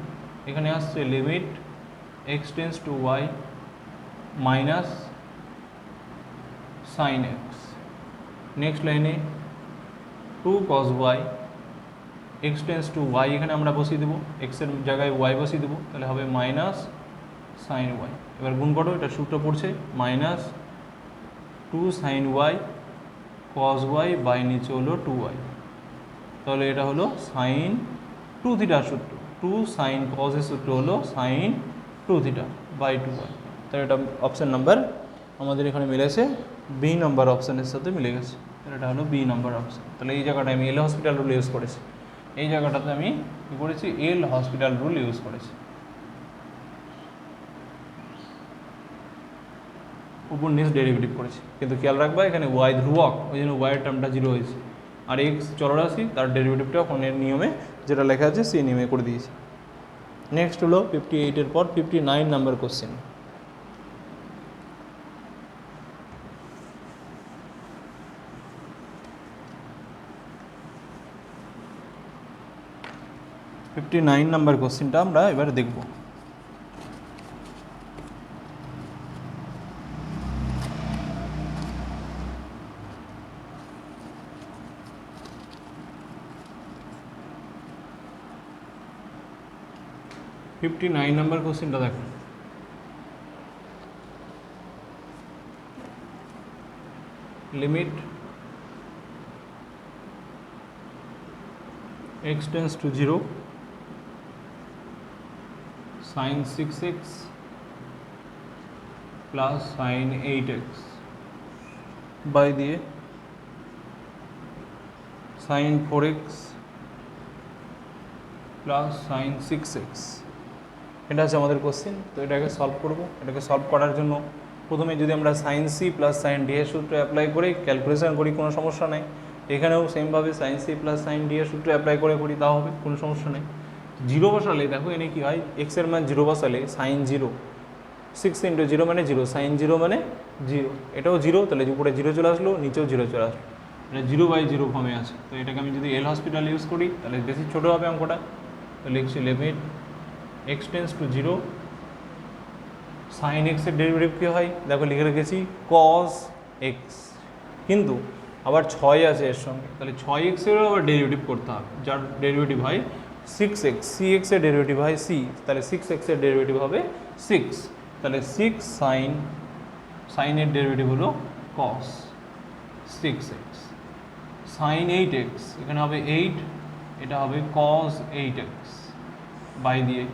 এখানে আসছে limit x tends to y minus sine x. Next লাইনে 2 cos y x tends to y, এখানে আমরা বসিয়ে দেবো, এক্সের জায়গায় ওয়াই বসিয়ে দেবো, তাহলে হবে মাইনাস সাইন ওয়াই। এবার গুণ করো, এটা সূত্র পড়ছে minus 2 sine y cos y by নিচে হলো 2y। তাহলে এটা হলো সাইন 2 থিটার সূত্র, 2 সাইন cos এর সূত্র হলো সাইন 2 থিটা বাই 2y। তাহলে এটা অপশান নাম্বার আমাদের এখানে মিলেছে বি নাম্বার অপশানের সাথে মিলে গেছে, তাহলে এটা হলো বি নাম্বার অপশান। তাহলে এই জায়গাটায় আমি এল হসপিটাল রুল ইউজ করেছি, এই জায়গাটাতে আমি কী করেছি, এল হসপিটাল রুল ইউজ করেছি। উপর নিচ ডেরিভেটিভ করেছি, কিন্তু খেয়াল রাখবা এখানে ওয়াই ধ্রুবক, ওই জন্য ওয়াইয়ের টার্মটা 0 হয়েছে, আর এক্স চলরাশি তার ডেরিভেটিভটাও কোণের নিয়মে যেটা লেখা আছে সেই নিয়মে করে দিয়েছি। নেক্সট হলো 58-এর পর 59 নাম্বার কোশ্চেন। নাম্বার কোশ্চেনটা আমরা এবার দেখব। নাম্বার কোশ্চেনটা দেখো, limit x tends to 0 sin 6x plus sin 8x by দিয়ে sin 4x plus sin 6x। এটা আছে আমাদের কোশ্চেন। তো এটাকে সলভ করব। এটাকে সলভ করার জন্য প্রথমে যদি আমরা sin c plus sin d এর সূত্র অ্যাপ্লাই করে ক্যালকুলেশন করি কোনো সমস্যা নেই। এখানেও সেমভাবে sin c plus sin d এর সূত্র অ্যাপ্লাই করে করি তাও হবে, কোনো সমস্যা নেই। 0 বসালে দেখো এনে কি হয়, x এর মান 0 বসালে sin 0 6 ইন্টু 0 মানে 0, sin 0 মানে 0, এটাও 0, তাহলে উপরে 0 চলে আসলো, নিচেও 0 চলে আসলো, এটা 0/0 ফর্মে আছে। তো এটাকে আমি যদি এল হসপিটাল ইউজ করি তাহলে বেশি ছোটো হবে অঙ্কটা। তো লিখছি limit x tends to 0 sin x এর ডেরিভেটিভ কী হয় দেখো লিখে রেখেছি cos x, কিন্তু আবার 6 আছে এর সঙ্গে, তাহলে 6x এরও আবার ডেরিভেটিভ করতে হবে, যার ডেরিভেটিভ হয় 6x, cx এর ডেরিভেটিভ হয় c, তাহলে 6x এর ডেরিভেটিভ হবে 6, তাহলে 6 sin এর ডেরিভেটিভ হলো cos 6x, sin 8x এখানে হবে 8, এটা হবে cos 8x বাই দিয়ে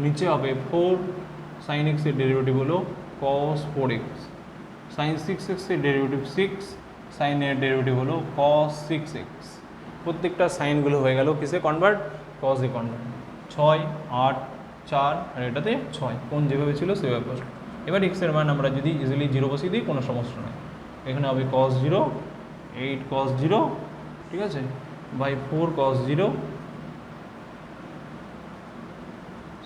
নিচে হবে 4, sin x এর ডেরিভেটিভ হলো cos 4x, sin 6x এর ডেরিভেটিভ 6, sin এর ডেরিভেটিভ হলো cos 6x। প্রত্যেকটা সাইনগুলো হয়ে গেল কিসে কনভার্ট, cos এ কনভার্ট। 6 8 4 আর এটাতে 6, কোন যেভাবে ছিল সেভাবে বসলো। এবার x এর মান আমরা যদি ইজিলি 0 বসিয়ে দিই কোনো সমস্যা নেই। এখানে হবে cos 0, 8 cos 0, ঠিক আছে, বাই 4 cos 0,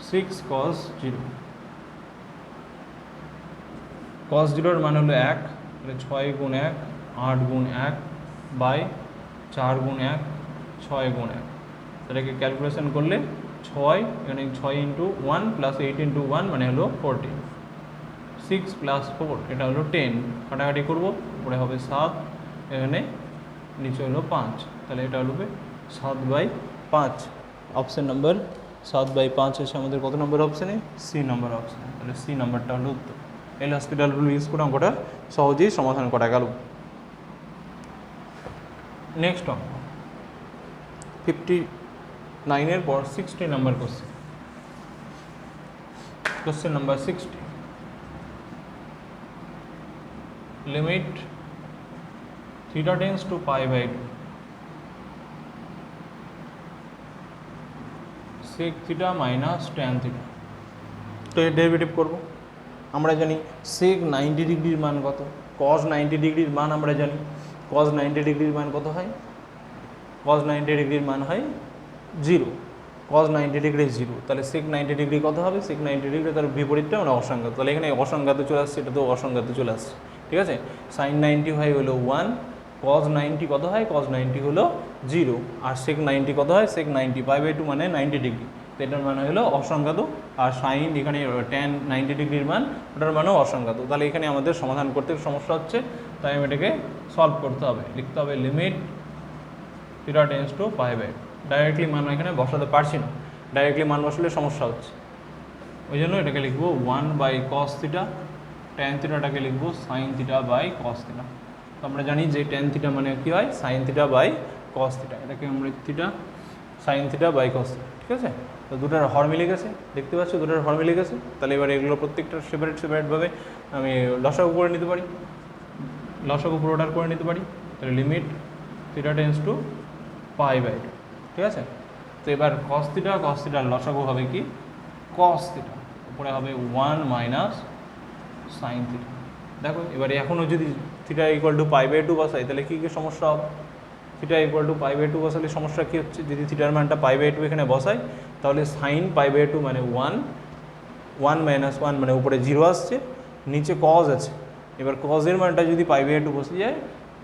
6 cos 0। cos 0 এর মান হলো 1, তাহলে 6 গুণ 1 8 গুণ 1 বাই 4 গুণ 1 6 গুণ 1, এটাকে ক্যালকুলেশন করলে 6, এখানে 6 ইন্টু 1 প্লাস 8 ইন্টু 1 মানে হলো 14, 6 প্লাস 4 এটা হলো 10, কাটাকাটি করবো, উপরে হবে 7, এখানে নিচে হলো 5, তাহলে এটা হলো 7/5। অপশান নাম্বার 7/5 এসে আমাদের কত নম্বর অপশানে, সি নম্বর অপশানে, তাহলে সি নাম্বারটা হলো উত্তর। এল হসপিটাল রুল ইউজ করে অঙ্কটা সহজেই সমাধান করা গেল। নেক্সট অঙ্ক 59 পর 60 number question. Question number 60, limit theta tends to π/2 sec থিটা মাইনাস tan থিটা। তো এর ডেরিভেটিভ করব। আমরা জানি sec 90 ডিগ্রির মান কত, cos 90 ডিগ্রির মান আমরা জানি, cos 90 ডিগ্রির মান কত হয়, cos 90 ডিগ্রির মান হয় 0, cos 90 ডিগ্রি 0, তাহলে sec 90 ডিগ্রি কত হবে, sec 90 ডিগ্রি তার বিপরীতটা মানে অসংজ্ঞাত, তাহলে এখানে অসংজ্ঞাত চলে আসছে, এটা তো অসংজ্ঞাত চলে আসছে, ঠিক আছে। sin 90 হয় হলো 1, cos 90 কত হয়, cos 90 হলো 0, আর sec 90 কত হয়, sec 90 π/2 মানে 90 ডিগ্রি, তো এটার মানে হলো অসংজ্ঞাত, আর sin এখানে tan 90 ডিগ্রির মান ওটার মানও অসংজ্ঞাত, তাহলে এখানে আমাদের সমাধান করতে সমস্যা হচ্ছে, তাই আমি এটাকে সলভ করতে হবে। লিখতে হবে limit theta tends to π/2, directly মান এখানে বসাতে পারছি না, ডাইরেক্টলি মান বসালে সমস্যা হচ্ছে, ওই জন্য এটাকে লিখবো 1/cos থিটা, tan থিটাটাকে লিখবো sin থিটা বাই cos থিটা। তো আমরা জানি যে tan থিটা মানে কী হয়, sin থিটা বাই cos থিটা, এটাকে আমরা থিটা sin থিটা বাই cos থিটা, ঠিক আছে। তো দুটার হর মিলে গেছে, দেখতে পাচ্ছ দুটার হর মিলে গেছে, তাহলে এবার এগুলো প্রত্যেকটা সেপারেটভাবে আমি লসাগু করে নিতে পারি, লসাগু পুরোটার করে নিতে পারি, তাহলে লিমিট থিটা টেন্স টু π/2, ঠিক আছে। তো এবার cos থিটার লসাগু হবে কি, cos থিটা, উপরে হবে 1 মাইনাস sin থিটা। দেখো এবারে এখনও যদি থিটা ইকুয়াল টু π/2 বসাই তাহলে কী কী সমস্যা হবে, থিটা ইকুয়াল টু π/2 বসালে সমস্যা কী হচ্ছে, যদি থিটার মানটা π/2 এখানে বসাই তাহলে sin π/2 মানে 1 মাইনাস 1 মানে উপরে 0 আসছে, নিচে cos আছে, এবার cos এর মানটা যদি π/2 বসে যায়,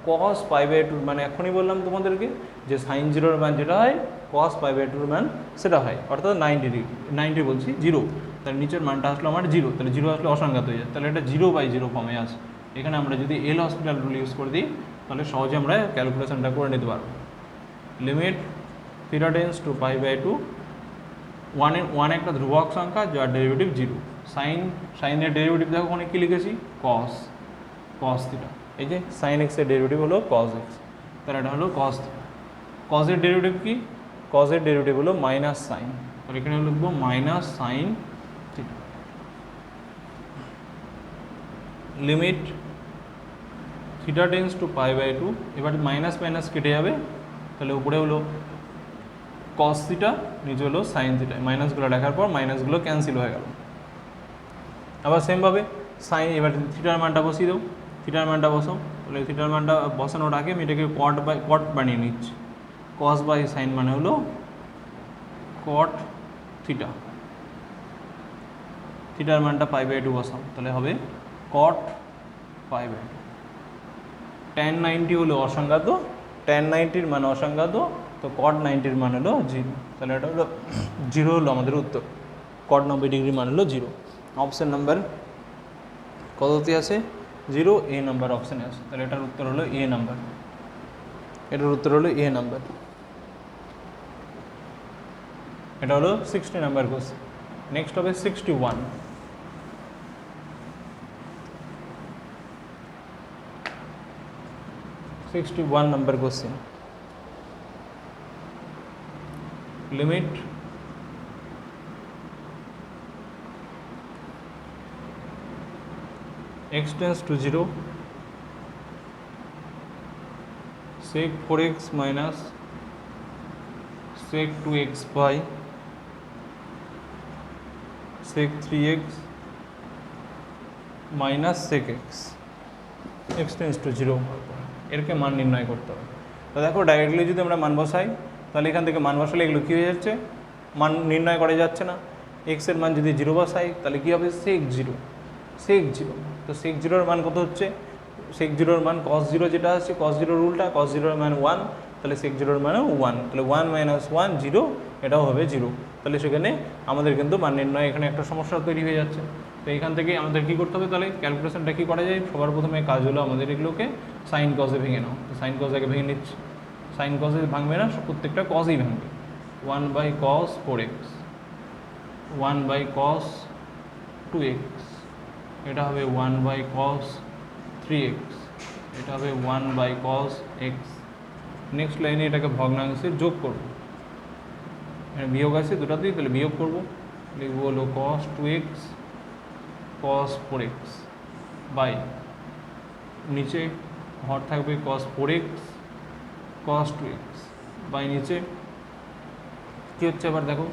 cos π/2 মানে এখনই বললাম তোমাদেরকে যে sin 0 মান যেটা হয় cos π/2 মান সেটা হয়, অর্থাৎ 90 ডিগ্রি, 90 বলছি 0, তাহলে নিচের মানটা আসলো আমার 0, তাহলে 0 আসলে অসংজ্ঞাত হয়ে যায়, তাহলে এটা 0/0 ফর্মে আছে। এখানে আমরা যদি এল হসপিটাল রুল ইউজ করে দিই তাহলে সহজে আমরা ক্যালকুলেশনটা করে নিতে পারবো। লিমিট থিটা টেন্স টু π/2, 1 একটা ধ্রুবক সংখ্যা যার ডেরিভেটিভ 0, সাইনের ডেরিভেটিভ দেখো ওখানে কী লিখেছি, cos থিটা, এই যে sin x এর ডেরিভেটিভ হলো cos x, তাহলে এটা হলো cos থিটা। cos এর ডেরিভেটিভ কি, কজের ডেরিভেটিভ হলো মাইনাস সাইন, তাহলে এখানে লিখবো minus sine theta. Limit theta tends to π/2, এবার মাইনাস মাইনাস কেটে যাবে, তাহলে উপরে হলো কস থিটা, নিচে হলো সাইন থিটা। মাইনাসগুলো রাখার পর মাইনাসগুলো ক্যান্সেল হয়ে গেল। আবার সেমভাবে সাইন, এবার থিটার মানটা বসিয়ে দাও, থিটার মানটা বসাও, তাহলে থিটার মানটা বসানোর আগে আমি এটাকে কট বানিয়ে নিচ্ছি। কস বাই সাইন মানে হলো কট থিটা, থিটার মানটা π/2 বসাও, তাহলে হবে কট π/2। tan 90 হলো অসংজ্ঞাত, tan 90-র মান অসংজ্ঞাত, তো cot 90-র মান হলো 0, তাহলে এটা হলো 0 হলো আমাদের উত্তর। cot 90 ডিগ্রি মান হলো 0। অপশন নাম্বার কততে আছে? 0, এ নাম্বার অপশানে আছে, তাহলে এটার উত্তর হলো এ নাম্বার, এটার উত্তর হলো এ নাম্বার। এটা হলো 60 নাম্বার কোশ্চেন। নেক্সট হবে 61। number question. Limit x tends to 0, sec 4x minus sec 2x by sec 3x minus sec x, x tends to 0, এরকে মান নির্ণয় করতে হবে। তো দেখো ডাইরেক্টলি যদি আমরা মান বসাই, তাহলে এখান থেকে মান বসালে এগুলো কী হয়ে যাচ্ছে, মান নির্ণয় করা যাচ্ছে না। এক্সের মান যদি 0 বসাই তাহলে কী হবে, sec 0, sec 0। তো sec 0-র মান কত হচ্ছে, sec 0-র মান cos 0 যেটা আছে, cos 0-র উল্টা, cos 0-র মান 1, তাহলে sec 0-র মান 1, তাহলে 1 - 1 0, এটাও হবে 0। তাহলে সেখানে আমাদের কিন্তু মান নির্ণয় এখানে একটা সমস্যা তৈরি হয়ে যাচ্ছে। তো এখান থেকে আমাদের কী করতে হবে, তাহলে ক্যালকুলেশনটা কী করা যায়, সবার প্রথমে কাজ হলো আমাদের এগুলোকে সাইন কজে ভেঙে নাও। তো সাইন কজ আগে ভেঙে নিচ্ছি, সাইন কজে ভাঙবে না, প্রত্যেকটা কজই ভাঙবে। 1/cos 4x, 1/cos 2x, এটা হবে 1/cos 3x, এটা হবে 1/cos x। নেক্সট লাইনে এটাকে ভগ্নাংশে যোগ করব, বিয়োগ আছে দুটাতেই, তাহলে বিয়োগ করব, লিখব হলো cos 2x cos 4x by নিচে হর থাকবে cos 4x cos 2x by নিচে কী হচ্ছে, আবার দেখো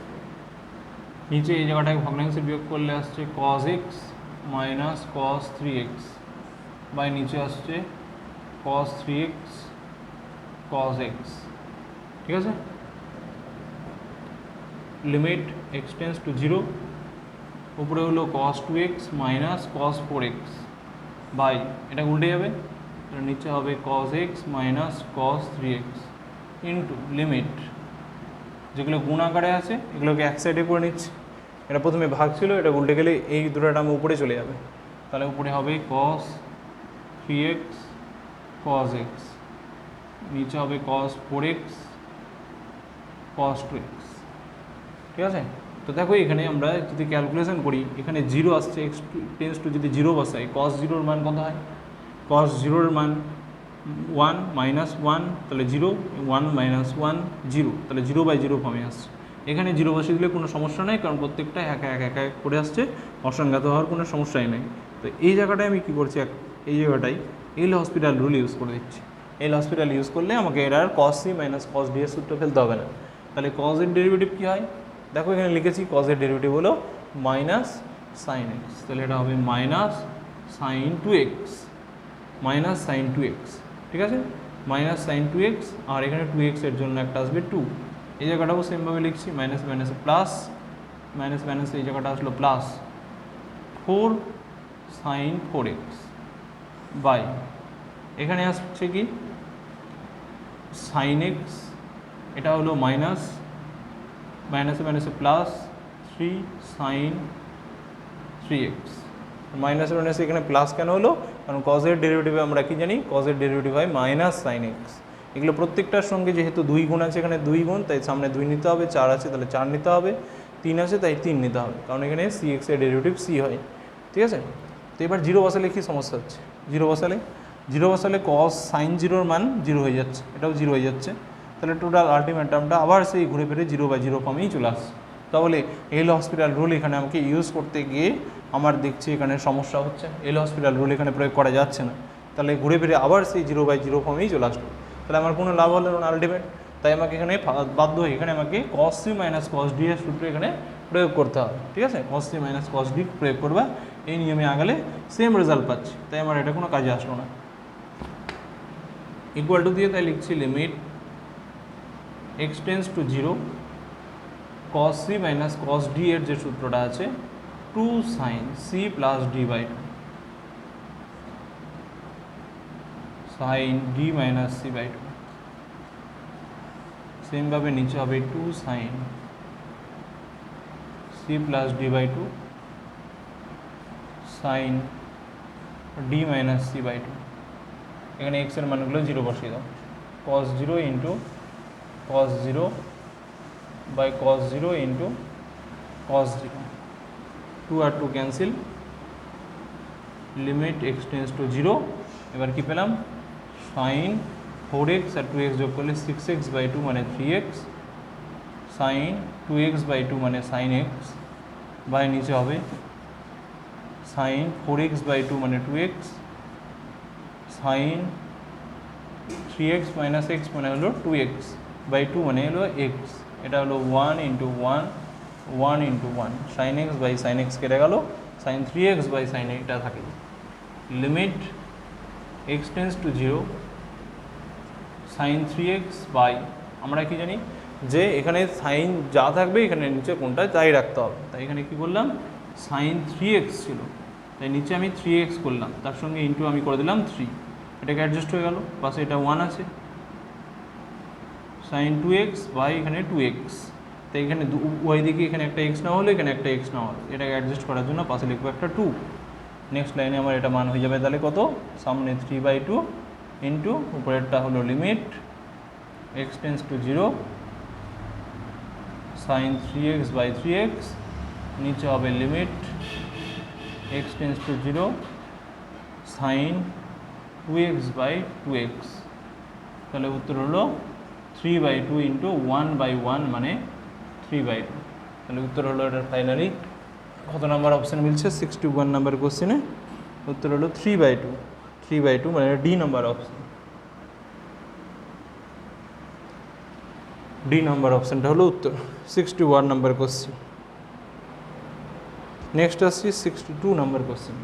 নিচে এই জায়গাটাকে ভগ্নাংশে বিয়োগ করলে আসছে cos x minus cos 3x by নিচে আসছে cos 3x cos x, ঠিক আছে। লিমিট x টেন্স টু 0, উপরে হলো cos 2x minus cos 4x by, এটা উল্টে যাবে, নিচে হবে cos x minus cos 3x into limit, যেগুলো গুণ আকারে আছে এগুলোকে এক সাইডে করে নিচ্ছি। এটা প্রথমে ভাগ ছিল, এটা উল্টে গেলে এই দুটো টার্ম উপরে চলে যাবে, তাহলে উপরে হবে cos 3x cos x, নিচে হবে cos 4x cos 2x, ঠিক আছে। তো দেখো এখানে আমরা যদি ক্যালকুলেশন করি, এখানে 0 আসছে, x টেন্স টু যদি 0 বসাই, cos 0-র মান কত হয়, cos 0-র মান 1 - 1, তাহলে 0, 1 - 1 0, তাহলে 0/0 ফর্মে আসছে। এখানে 0 বসিয়ে দিলে কোনো সমস্যা নেই, কারণ প্রত্যেকটা এক এক করে আসছে, অসংজ্ঞাত হওয়ার কোনো সমস্যাই নেই। তো এই জায়গাটায় আমি কী করছি, এই জায়গাটায় এল হসপিটাল রুল ইউজ করে দিচ্ছি। এল হসপিটাল ইউজ করলে আমাকে এর আর cos c minus cos d এর সূত্র ফেলতে হবে না। তাহলে cos এর ডেরিভেটিভ কী হয়, দেখো এখানে লিখেছি cos এর ডেরিভেটিভ হলো মাইনাস সাইন এক্স, তাহলে এটা হবে minus sine 2x, minus sign 2x, ঠিক আছে, মাইনাস সাইন 2x, আর এখানে 2x এর জন্য একটা আসবে 2, এই জায়গাটাও সেমভাবে লিখছি, মাইনাস মাইনাসে প্লাস, মাইনাস মাইনাসে এই জায়গাটা আসলো প্লাস 4 সাইন 4x বাই, এখানে আসছে কি সাইন এক্স, এটা হলো মাইনাস, মাইনাসে মাইনাসে প্লাস 3 সাইন 3x, মাইনাসে মাইনাসে এখানে প্লাস কেন হলো, কারণ কজের ডেরিভেটিভে আমরা কি জানি, কজের ডেরিভেটিভ হয় মাইনাস সাইন এক্স। এগুলো প্রত্যেকটার সঙ্গে যেহেতু 2 গুণ আছে, এখানে 2 গুণ, তাই সামনে 2 নিতে হবে, 4 আছে তাহলে 4 নিতে হবে, 3 আছে তাই 3 নিতে হবে, কারণ এখানে সি এক্সের ডেরিভেটিভ সি হয়, ঠিক আছে। তো এবার 0 বসালে কী সমস্যা হচ্ছে, 0 বসালে cos সাইন 0-র মান 0 হয়ে যাচ্ছে, এটাও 0 হয়ে যাচ্ছে, তাহলে টোটাল আলটিমেট টার্মটা আবার সেই ঘুরে ফিরে 0/0 ফর্মেই চলে আসছে। তাহলে এল হসপিটাল রুল এখানে আমাকে ইউজ করতে গিয়ে আমার দেখছি এখানে সমস্যা হচ্ছে, এল হসপিটাল রুল এখানে প্রয়োগ করা যাচ্ছে না, তাহলে ঘুরে ফিরে আবার সেই 0/0 ফর্মেই চলে আসলো। তাহলে আমার কোনো লাভ হলো না আলটিমেট। তাই আমাকে এখানে বাধ্য হয়ে এখানে আমাকে cos c minus cos d এর সূত্র এখানে প্রয়োগ করতে হবে, ঠিক আছে? cos c minus cos d প্রয়োগ করবা, এই নিয়মে আগালে সেম রেজাল্ট পাচ্ছি, তাই আমার এটা কোনো কাজে আসলো না। ইকুয়াল টু দিয়ে তাই লিখছি limit x tends to 0 cos c minus cos d এর যে সূত্রটা আছে 2 sin c plus d/2 sin d minus c/2, সেমভাবে নিচে হবে 2 sin c plus d/2 sin d minus c/2। এখানে x এর মানগুলো 0 বসিয়ে দাও, cos 0 into cos 0 by cos 0 into cos 0, 2 আর 2 cancel, limit x tends to 0। এবার কি পেলাম, sin 4x আর 2x যোগ করলে 6x/2 মানে 3x, sin 2x/2 মানে sin x, বাই নিচে হবে sin 4x/2 মানে 2x, sin 3x minus x মানে হলো 2x/2 মানে হলো x, এটা হলো 1 into 1 1 into 1, sin x by sin x কেটে গেল, sin 3x বাই sin এটা থাকে। Limit x tends to 0 sin 3x by, আমরা কি জানি যে এখানে সাইন যা থাকবে এখানে নিচে কোনটা তাই রাখতে হবে, তাই এখানে কি করলাম sin 3x ছিল, তাই নিচে আমি 3x করলাম, তার সঙ্গে ইন্টু আমি করে দিলাম 3, এটাকে অ্যাডজাস্ট হয়ে গেল, পাশে এটা 1 আছে, sin 2x বাই এখানে 2x, তাই এখানে উভয় দিকে এখানে একটা x না হলে এখানে একটা x না হলে, এটাকে অ্যাডজাস্ট করার জন্য পাশে লিখবো একটা 2। নেক্সট লাইনে আমার এটা মান হয়ে যাবে তাহলে কত, সামনে 3/2 ইন্টু উপরেরটা হলো limit x tends to 0 sin 3x by 3x, নিচে হবে limit x tends to 0 sin 2x by 2x, তাহলে উত্তর হলো 3/2 ইন্টু 1/1 মানে 3/2, তাহলে উত্তর হলো এটার ফাইনালি কত নাম্বার অপশান মিলছে, 61 নাম্বার কোশ্চেনে উত্তর হলো 3/2 মানে D number option, D number অপশানটা হলো উত্তর 61 নাম্বার কোশ্চেন। নেক্সট আসছি 62 number question.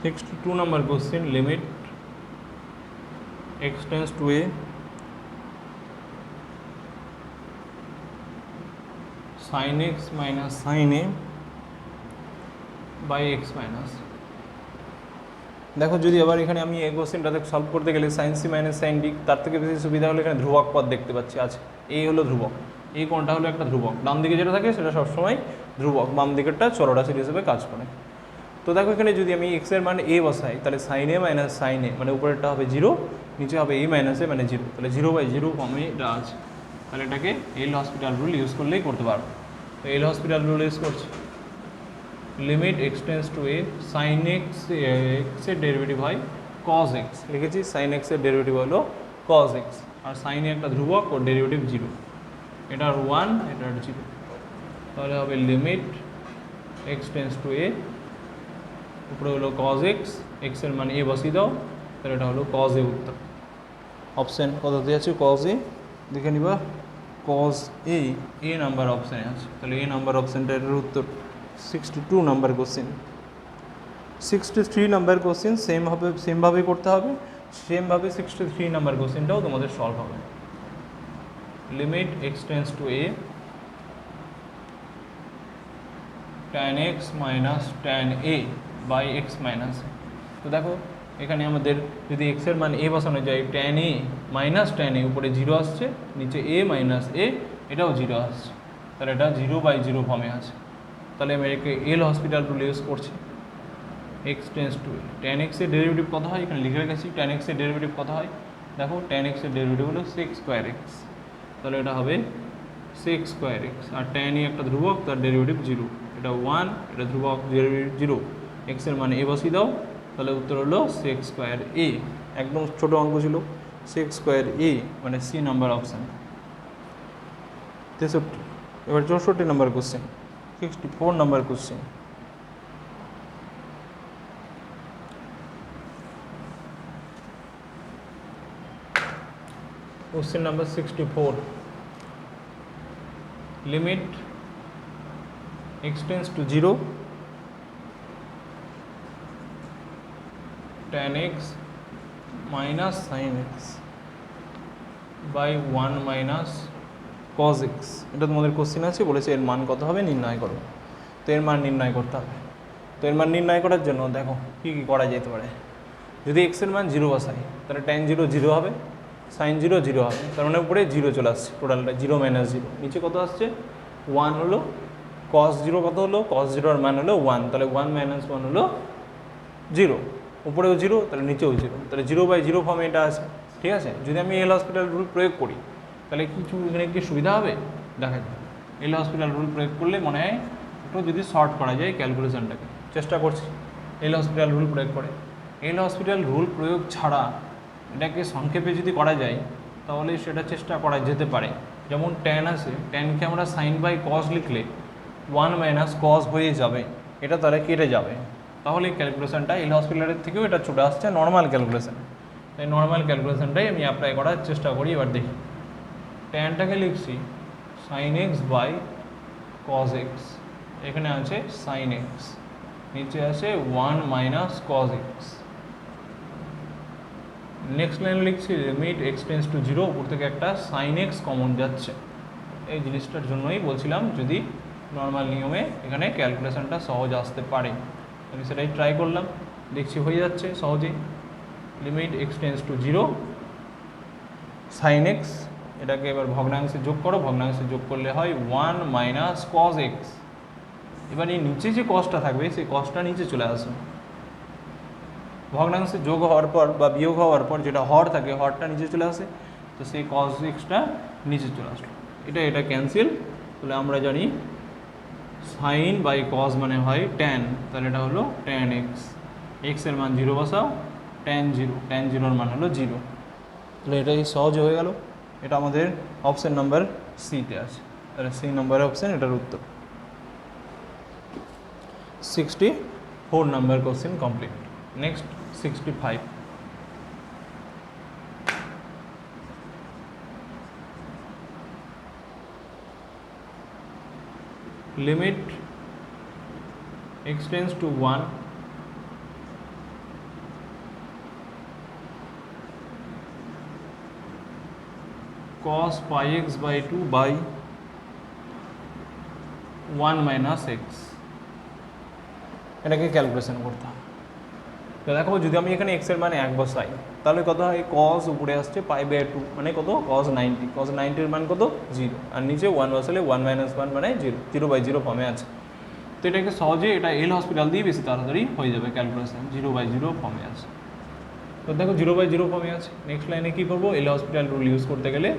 Next 2 number question, limit x tends to a sin x minus sin a by x minus। দেখো যদি আবার এখানে আমি এই কোশ্চেনটাতে সলভ করতে গেলে sin c minus sin d, তার থেকে বেশি সুবিধা হলো এখানে ধ্রুবক পদ দেখতে পাচ্ছি আছে, এই হলো ধ্রুবক, এই কোণটা হলো একটা ধ্রুবক, ডান দিকে যেটা থাকে সেটা সবসময় ধ্রুবক, বাম দিকেরটা চলরাশি হিসেবে কাজ করে। তো দেখো এখানে যদি আমি x এর মান a বসাই তাহলে sin a minus sin a মানে উপরেরটা হবে 0, নিচে হবে a মাইনাস a মানে 0, তাহলে 0/0 ফর্মে এটা আছে, তাহলে এটাকে এল হসপিটাল রুল ইউজ করলেই করতে পারবো। তো এল হসপিটাল রুল ইউজ করছি, limit x tends to a sin x এর ডেরিভেটিভ হয় cos x, লিখেছি sin x এর ডেরিভেটিভ হলো cos x, আর sin a একটা ধ্রুবক ওর ডেরিভেটিভ 0, এটার 1 এটার 0, তাহলে হবে limit x tends to a, উপরে হলো cos x, x এর মান a বসিয়ে দাও, তাহলে এটা হলো cos a উত্তর। অপশান কততে আছে, cos a, দেখে নিবা cos a নাম্বার অপশানে আছে, তাহলে a নাম্বার অপশানটা এটার উত্তর। 62 নাম্বার কোশ্চেন। 63 নাম্বার কোশ্চেন সেমভাবে করতে হবে, সেমভাবে 63 নাম্বার কোশ্চেনটাও তোমাদের সলভ হবে। Limit x tends to a tan x minus tan a by x minus. তো দেখো এখানে আমাদের যদি x এর মান a বসানো যায়, tan a minus tan a, উপরে 0 আসছে, নিচে a মাইনাস a এটাও 0 আসছে, তাহলে এটা 0/0 ফর্মে আছে, তাহলে আমি একে এল হসপিটাল রুল ইউজ করছি। X tends to A. Tan এক্সের ডেরিভেটিভ কত হয় এখানে লিখে রেখেছি। ট্যান এক্সের ডেরিভেটিভ কত হয় দেখো, ট্যান এক্সের ডেরিভেটিভ হলো সেক্স স্কোয়ার এক্স, তাহলে এটা হবে সেক্স স্কোয়ার এক্স। আর ট্যানই একটা ধ্রুবক, তার ডেরিভেটিভ জিরো, এটা ওয়ান, এটা ধ্রুবক, ডেরিভেটিভ জিরো। এক্সের মানে এ বসিয়ে দাও, তাহলে উত্তর হলো সেক্স স্কোয়ার এ। একদম ছোটো অঙ্ক ছিল, সেক্স স্কোয়ার এ মানে সি নাম্বার অপশান। 63। এবার 64 নম্বর question, 64 number question. Question number 64. Limit x tends to 0, tan x minus sin x by 1 minus cos x। এটা তোমাদের কোশ্চেন আছে, বলেছে এর মান কত হবে নির্ণয় করো। তো এর মান নির্ণয় করতে হবে। তো এর মান নির্ণয় করার জন্য দেখো কী কী করা যেতে পারে। যদি এক্সের মান 0 বসাই তাহলে tan 0 0 হবে, সাইন 0 0 হবে, তার মানে উপরে 0 চলে আসছে, টোটালটা 0 মাইনাস 0, নিচে কত আসছে 1 হলো, cos 0 কত হলো, cos 0 এর মান হলো 1, তাহলে 1 মাইনাস 1 হলো 0, উপরেও 0 তাহলে নিচেও 0, তাহলে 0/0 ফর্মে এটা আছে। ঠিক আছে, যদি আমি এল হসপিটাল রুল প্রয়োগ করি তাহলে কিছু এখানে কি সুবিধা হবে দেখা যায়। এল হসপিটাল রুল প্রয়োগ করলে মনে হয় একটু যদি শর্ট করা যায় ক্যালকুলেশনটাকে, চেষ্টা করছি এল হসপিটাল রুল প্রয়োগ করে। এল হসপিটাল রুল প্রয়োগ ছাড়া এটাকে সংক্ষেপে যদি করা যায় তাহলে সেটা চেষ্টা করা যেতে পারে। যেমন ট্যান আছে, ট্যানকে আমরা সাইন বাই কস লিখলে 1 মাইনাস কস হয়ে যাবে, এটা তাহলে কেটে যাবে, তাহলে এই ক্যালকুলেশনটা এল হসপিটালের থেকেও এটা চলে আসছে নর্মাল ক্যালকুলেশন। তাই নর্মাল ক্যালকুলেশনটাই আমি অ্যাপ্লাই করার চেষ্টা করি। এবার দেখি, ট্যানটাকে লিখছি sine x by cos x, এখানে আছে সাইন এক্স, নিচে আছে 1 minus cos x. Next line লিখছি লিমিট এক্স টেন্স টু 0, উপর থেকে একটা সাইন এক্স কমন যাচ্ছে। এই জিনিসটার জন্যই বলছিলাম যদি নর্মাল নিয়মে এখানে ক্যালকুলেশনটা সহজ আসতে পারে, আমি সেটাই ট্রাই করলাম, দেখছি হয়ে যাচ্ছে সহজেই। Limit x tends to 0 sine x, এটাকে এবার ভগ্নাংশে যোগ করো, ভগ্নাংশে যোগ করলে হয় 1 মাইনাস কস এক্স। এবার এই নিচে যে কসটা থাকবে সেই কসটা নিচে চলে আসবে, ভগ্নাংশে যোগ হওয়ার পর বা বিয়োগ হওয়ার পর যেটা হর থাকে হরটা নিচে চলে আসে, তো সেই কস এক্সটা নিচে চলে আসলো, এটা ক্যান্সেল। তাহলে আমরা জানি সাইন বাই কস মানে হয় ট্যান, তাহলে এটা হলো ট্যান এক্স, এক্সের মান 0 বসাও, ট্যান 0, ট্যান 0-র মান হলো 0, তাহলে এটাই সহজ হয়ে গেল। এটা আমাদের অপশান নাম্বার সিতে আছে, তাহলে সি নাম্বার অপশান এটার উত্তর। 64 number question complete. Next 65। Limit x tends to 1, cos pi x by 2 by 1 minus x, এটাকে ক্যালকুলেশন করতে হবে। তো দেখো যদি আমি এখানে x এর মানে 1 বসাই তাহলে কত হয়, cos উপরে আসছে π/2 মানে কত, cos 90, cos 90 এর মান কত 0, আর নিচে 1 বসালে 1 মাইনাস 1 মানে 0, 0/0 ফর্মে আছে। তো এটাকে সহজে এটা এল হসপিটাল দিয়ে বেশি তাড়াতাড়ি হয়ে যাবে ক্যালকুলেশন, 0/0 ফর্মে আছে। তো দেখো 0/0 ফর্মে আছে, নেক্সট লাইনে কী করবো, এল হসপিটাল রুল ইউজ করতে গেলে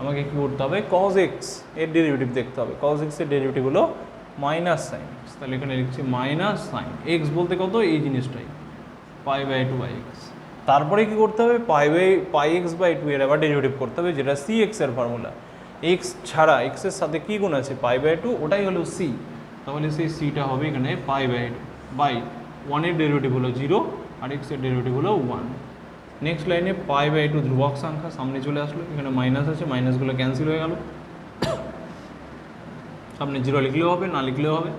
আমাকে কী করতে হবে, cos x এর ডেরিভেটিভ দেখতে হবে। cos x এর ডেরিভেটিভ হলো মাইনাস সাইন x, তাহলে এখানে লিখছি মাইনাস সাইন x বলতে কত, এই জিনিসটাই π/2/x। তারপরে কী করতে হবে, π/2 এর আবার ডেরিভেটিভ করতে হবে, যেটা cx এর ফর্মুলা। x ছাড়া x এর সাথে কী গুণ আছে, π/2, ওটাই হলো c, তাহলে সেই সিটা হবে এখানে π/1 এর ডেরিভেটিভ হলো 0 আর x এর ডেরিভেটিভ হলো 1। নেক্সট লাইনে π/2 ধ্রুবক সংখ্যা সামনে চলে আসলো, এখানে মাইনাস আছে, মাইনাসগুলো ক্যান্সেল হয়ে গেল, সামনে 0 লিখলেও হবে না লিখলেও হবে,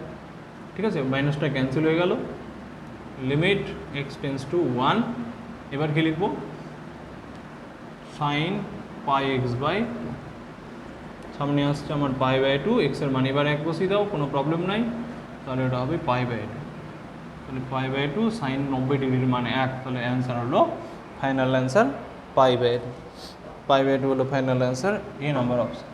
ঠিক আছে, মাইনাসটা ক্যান্সেল হয়ে গেল। লিমিট x টেন্স টু 1, এবার কি লিখবো, সাইন πx/2, সামনে আসছে আমার π/2, x এর মান এবার 1 বসিয়ে দাও, কোনো প্রবলেম নাই, তাহলে এটা হবে π/2, তাহলে π/2 সাইন 90 ডিগ্রির মান 1, তাহলে অ্যান্সার হলো ফাইনাল অ্যান্সার π/2, π/2 হলো final answer, A number option.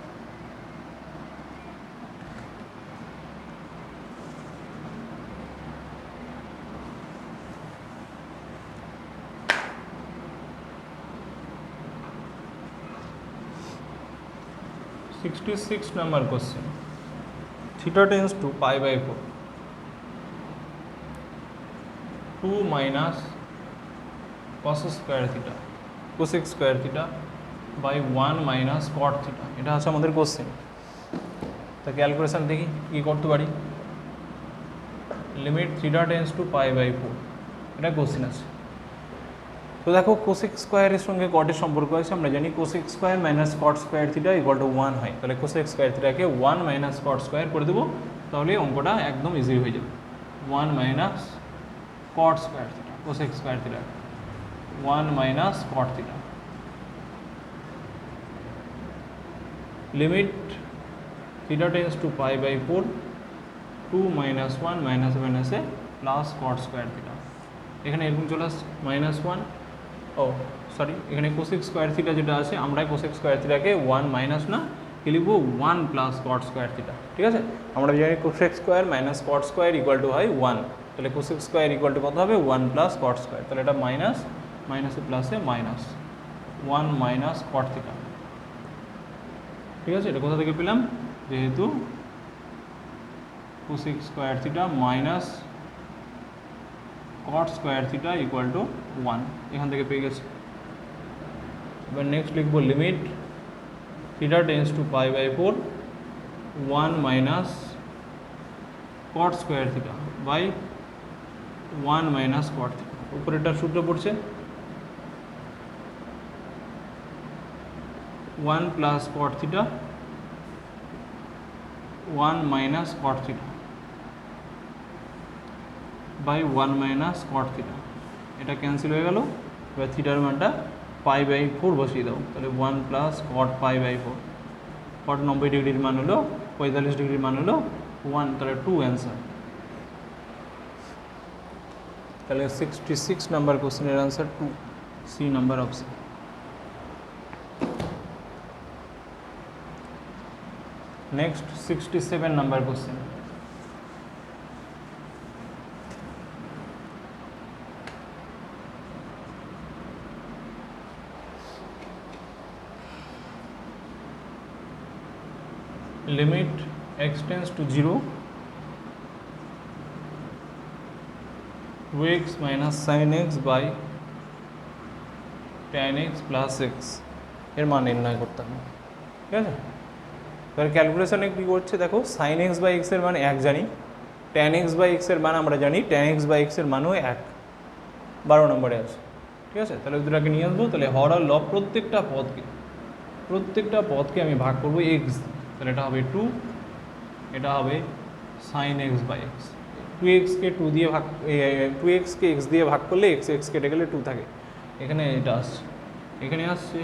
66 number question, theta tends to π/4, 2 মাইনাস cos square theta cosec square theta by 1 minus cot theta, এটা হচ্ছে আমাদের কোশ্চেন। তা ক্যালকুলেশন দেখি কী করতে পারি। লিমিট থিটা টেন্স টু π/4, এটা কোশ্চেন আছে। তো দেখো কোসেক স্কোয়ারের সঙ্গে কটের সম্পর্ক আছে, আমরা জানি cosec square minus cot square theta equal to 1 হয়। তাহলে কোসেক স্কোয়ার থিটাকে 1 মাইনাস কট স্কোয়ার করে দেবো, তাহলে অঙ্কটা একদম ইজি হয়ে যাবে। 1 minus cot square theta cosec square theta 1 minus cot theta. Limit theta tends to π/4, 2 minus 1 minus মাইনাসে প্লাস কট স্কোয়ার থিটা, এখানে এরকম চলে আসছে -1, ও সরি এখানে কোসেক স্কোয়ার থিটা যেটা আছে, আমরা কোসেক স্কোয়ার থিটাকে 1 মাইনাস না কি লিখবো 1 প্লাস কট স্কোয়ার থিটা, ঠিক আছে। আমরা জানি cosec square minus cot square equal to হয় 1, তাহলে কোসেক স্কোয়ার ইকুয়াল টু কত হবে 1 প্লাস কট স্কোয়ার, তাহলে এটা মাইনাস মাইনাসে প্লাসে মাইনাস 1 মাইনাস কট থিটা, ঠিক আছে। এটা কোথা থেকে পেলাম, যেহেতু cosec square theta minus cot square theta equal to 1, এখান থেকে পেয়ে গেছি। এবার নেক্সট লিখবো limit theta tends to π/4, 1 minus cot square theta by 1 minus cot theta, উপরেরটা সূত্র পড়ছে 1 plus cot theta 1 minus cot theta by 1 minus cot theta, এটা ক্যান্সেল হয়ে গেল। এবার থিটার মানটা π/4 বসিয়ে দাও, তাহলে 1 প্লাস কট π/4, কট 90 ডিগ্রির মান হলো 45 ডিগ্রির মান হলো 1, তাহলে 2 অ্যান্সার। তাহলে 66 নাম্বার কোশ্চেনের answer 2, C number option. Next 67 number question, limit x tends to 0, 2x minus sine x by tan x plus x, এর মান নির্ণয় করতে হবে, ঠিক আছে। এবার ক্যালকুলেশনে কী করছে দেখো, সাইন এক্স বাই এক্সের মান 1 জানি, ট্যান এক্স বাই এক্সের মান আমরা জানি, ট্যান এক্স বাই এক্সের মানও 1, 12 নম্বরে আছে, ঠিক আছে। তাহলে দুটাকে নিয়ে আসবো, তাহলে হর আর লব প্রত্যেকটা পদকে আমি ভাগ করবো এক্স, তাহলে এটা হবে 2, এটা হবে সাইন এক্স বাই এক্স, 2xকে 2 দিয়ে ভাগ 2xকে এক্স দিয়ে ভাগ করলে এক্স কেটে গেলে 2 থাকে, এখানে এটা আসছে, এখানে আসছে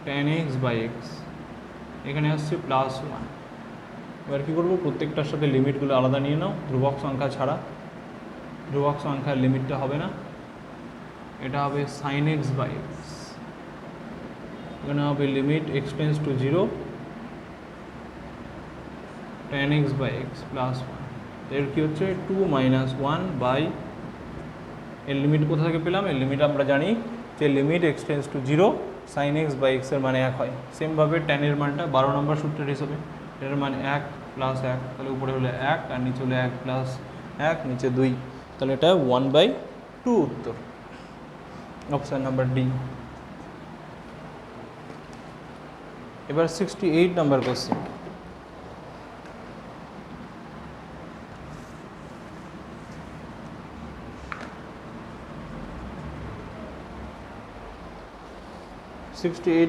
ট্যান এক্স বাই এক্স, এখানে আসছে +1। এবার কী করবো, প্রত্যেকটার সাথে লিমিটগুলো আলাদা নিয়ে নাও, ধ্রুবক সংখ্যা ছাড়া, ধ্রুবক সংখ্যার লিমিটটা হবে না, এটা হবে সাইন এক্স বাই এক্স, এখানে হবে limit x tends to 0, tan x by x +1, এর কী হচ্ছে 2 মাইনাস 1 বাই, এর লিমিট কোথা থেকে পেলাম, এর লিমিট আমরা জানি যে limit x tends to 0 sine x by এক্সের মানে 1 হয়। সেমভাবে ট্যানের মানটা 12 নম্বর সূত্রের হিসাবে, এর মান 1 প্লাস 1, তাহলে উপরে হলে 1 আর নিচে হলে 1 প্লাস 1, নিচে 2, তাহলে এটা 1/2 উত্তর, অপশান নাম্বার ডি। এবার 68 number question,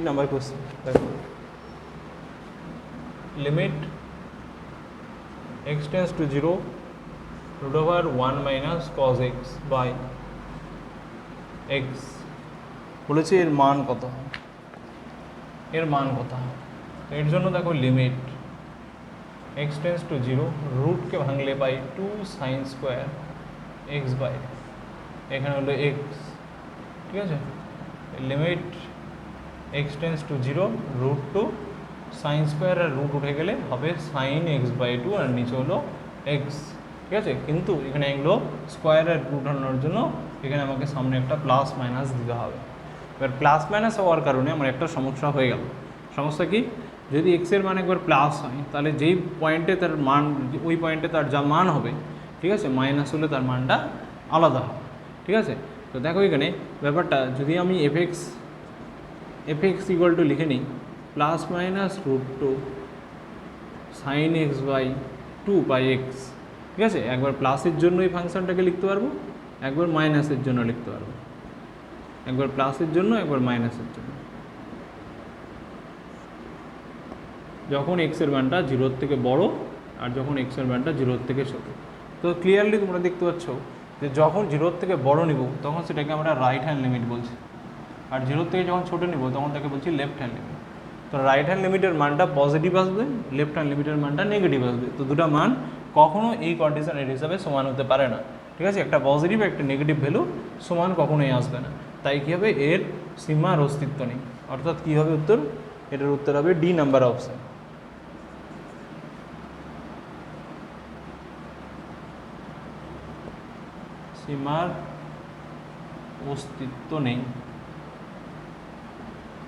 number question, limit x tends to 0 √1 minus cos x by x, বলেছে এর মান কত, এর মান কত, এর জন্য দেখো লিমিট x টেন্স টু 0, রুটকে ভাঙলে পাই 2 সাইন স্কোয়ার x বাই, এখানে হলো x, ঠিক আছে। Limit x tends to 0, √2 sine square আর রুট উঠে গেলে হবে সাইন x/2 আর নিচে হলো x, ঠিক আছে। কিন্তু এখানে এগুলো স্কোয়ার আর রুট আনার জন্য এখানে আমাকে সামনে একটা প্লাস মাইনাস দিতে হবে। এবার প্লাস মাইনাস হওয়ার কারণে আমার একটা সমস্যা হয়ে গেল। সমস্যা কি, যদি এক্সের মান একবার প্লাস হয় তাহলে যেই পয়েন্টে তার মান, ওই পয়েন্টে তার যা মান হবে, ঠিক আছে, মাইনাস হলে তার মানটা আলাদা হবে, ঠিক আছে। তো দেখো এখানে ব্যাপারটা, যদি আমি এফএক্স ইকুয়াল টু লিখে নিই plus minus √2 sine x by 2/x, ঠিক আছে। একবার প্লাসের জন্য এই ফাংশনটাকে লিখতে পারবো, একবার মাইনাসের জন্য লিখতে পারবো, একবার প্লাসের জন্য, একবার মাইনাসের জন্য। যখন এক্সের মানটা 0 থেকে বড় আর যখন এক্সের মানটা 0 থেকে ছোট। তো ক্লিয়ারলি তোমরা দেখতে পাচ্ছ যে যখন 0 থেকে বড় নিব তখন সেটাকে আমরা রাইট হ্যান্ড লিমিট বলছি, আর 0 থেকে যখন ছোটো নিব তখন তাকে বলছি লেফট হ্যান্ড লিমিট। তো রাইট হ্যান্ড লিমিটের মানটা পজিটিভ আসবে, লেফট হ্যান্ড লিমিটের মানটা নেগেটিভ আসবে। তো দুটো মান কখনো এই কন্ডিশনের হিসাবে সমান হতে পারে না, ঠিক আছে। একটা পজিটিভ একটা নেগেটিভ ভ্যালু সমান কখনোই আসবে না। তাই কী হবে, এর সীমার অস্তিত্ব নেই। অর্থাৎ কী হবে উত্তর, এটার উত্তর হবে ডি নাম্বার অপশন। সীমার অস্তিত্ব নেই,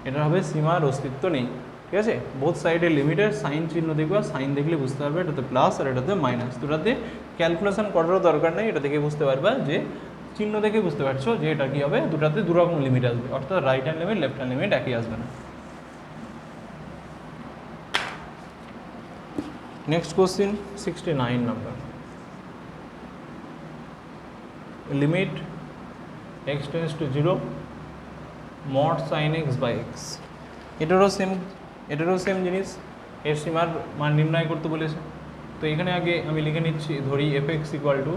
এটা হবে সীমার অস্তিত্ব নেই, ঠিক আছে। বোথ সাইডের লিমিটের সাইন চিহ্ন দেখবে, সাইন দেখলে বুঝতে পারবে এটাতে প্লাস আর এটাতে মাইনাস। দুটাতে ক্যালকুলেশন করারও দরকার নেই, এটা দেখে বুঝতে পারবে যে চিহ্ন দেখে বুঝতে পারছো যে এটা কী হবে, দুটাতে দুরকম লিমিট আসবে, অর্থাৎ right hand limit left hand limit একই আসবে না। Next question 69 number, limit x tends to 0 mod sin x by x। এটারও সেম জিনিস, এর সীমার মান নির্ণয় করতে বলেছে। তো এখানে আগে আমি লিখে নিচ্ছি, ধরি fx equal two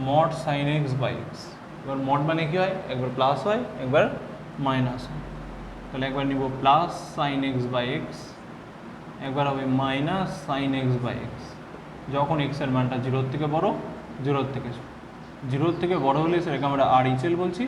mod sin x by x। এবার মড মানে কী হয়, একবার প্লাস হয় একবার মাইনাস হয়। তাহলে একবার নিব plus sin x by x, একবার হবে minus sin x by x। যখন x এর মানটা 0 থেকে বড়, 0 থেকে বড় হলে সেটাকে আমরা RHL বলছি,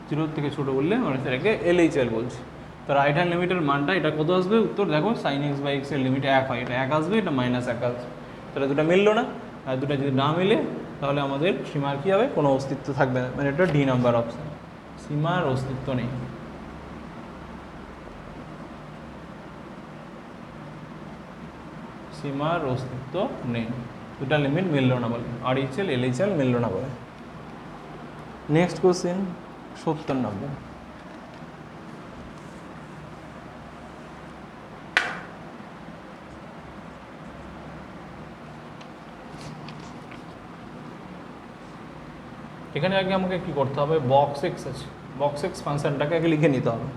0 থেকে ছোটো বললে আমরা সেটাকে LHL বলছি। তো রাইট হ্যান্ড লিমিটের মানটা এটা কত আসবে, উত্তর দেখো sin x by x এর লিমিট 1 হয়, এটা 1 আসবে, এটা -1 আসবে। তাহলে দুটো মিললো না, আর দুটো যদি না মিলে তাহলে আমাদের সীমার কী হবে, কোনো অস্তিত্ব থাকবে না, মানে এটা ডি নাম্বার অপশান, সীমার অস্তিত্ব নেই। সীমার অস্তিত্ব নেই, দুটা লিমিট মিললো না বলে, RHL LHL মিললো না বলে। নেক্সট কোশ্চেন 70 নম্বর, এখানে আগে আমাকে কি করতে হবে, বক্স এক্স আছে, বক্স এক্স ফাংশনটাকে আগে লিখে নিতে হবে,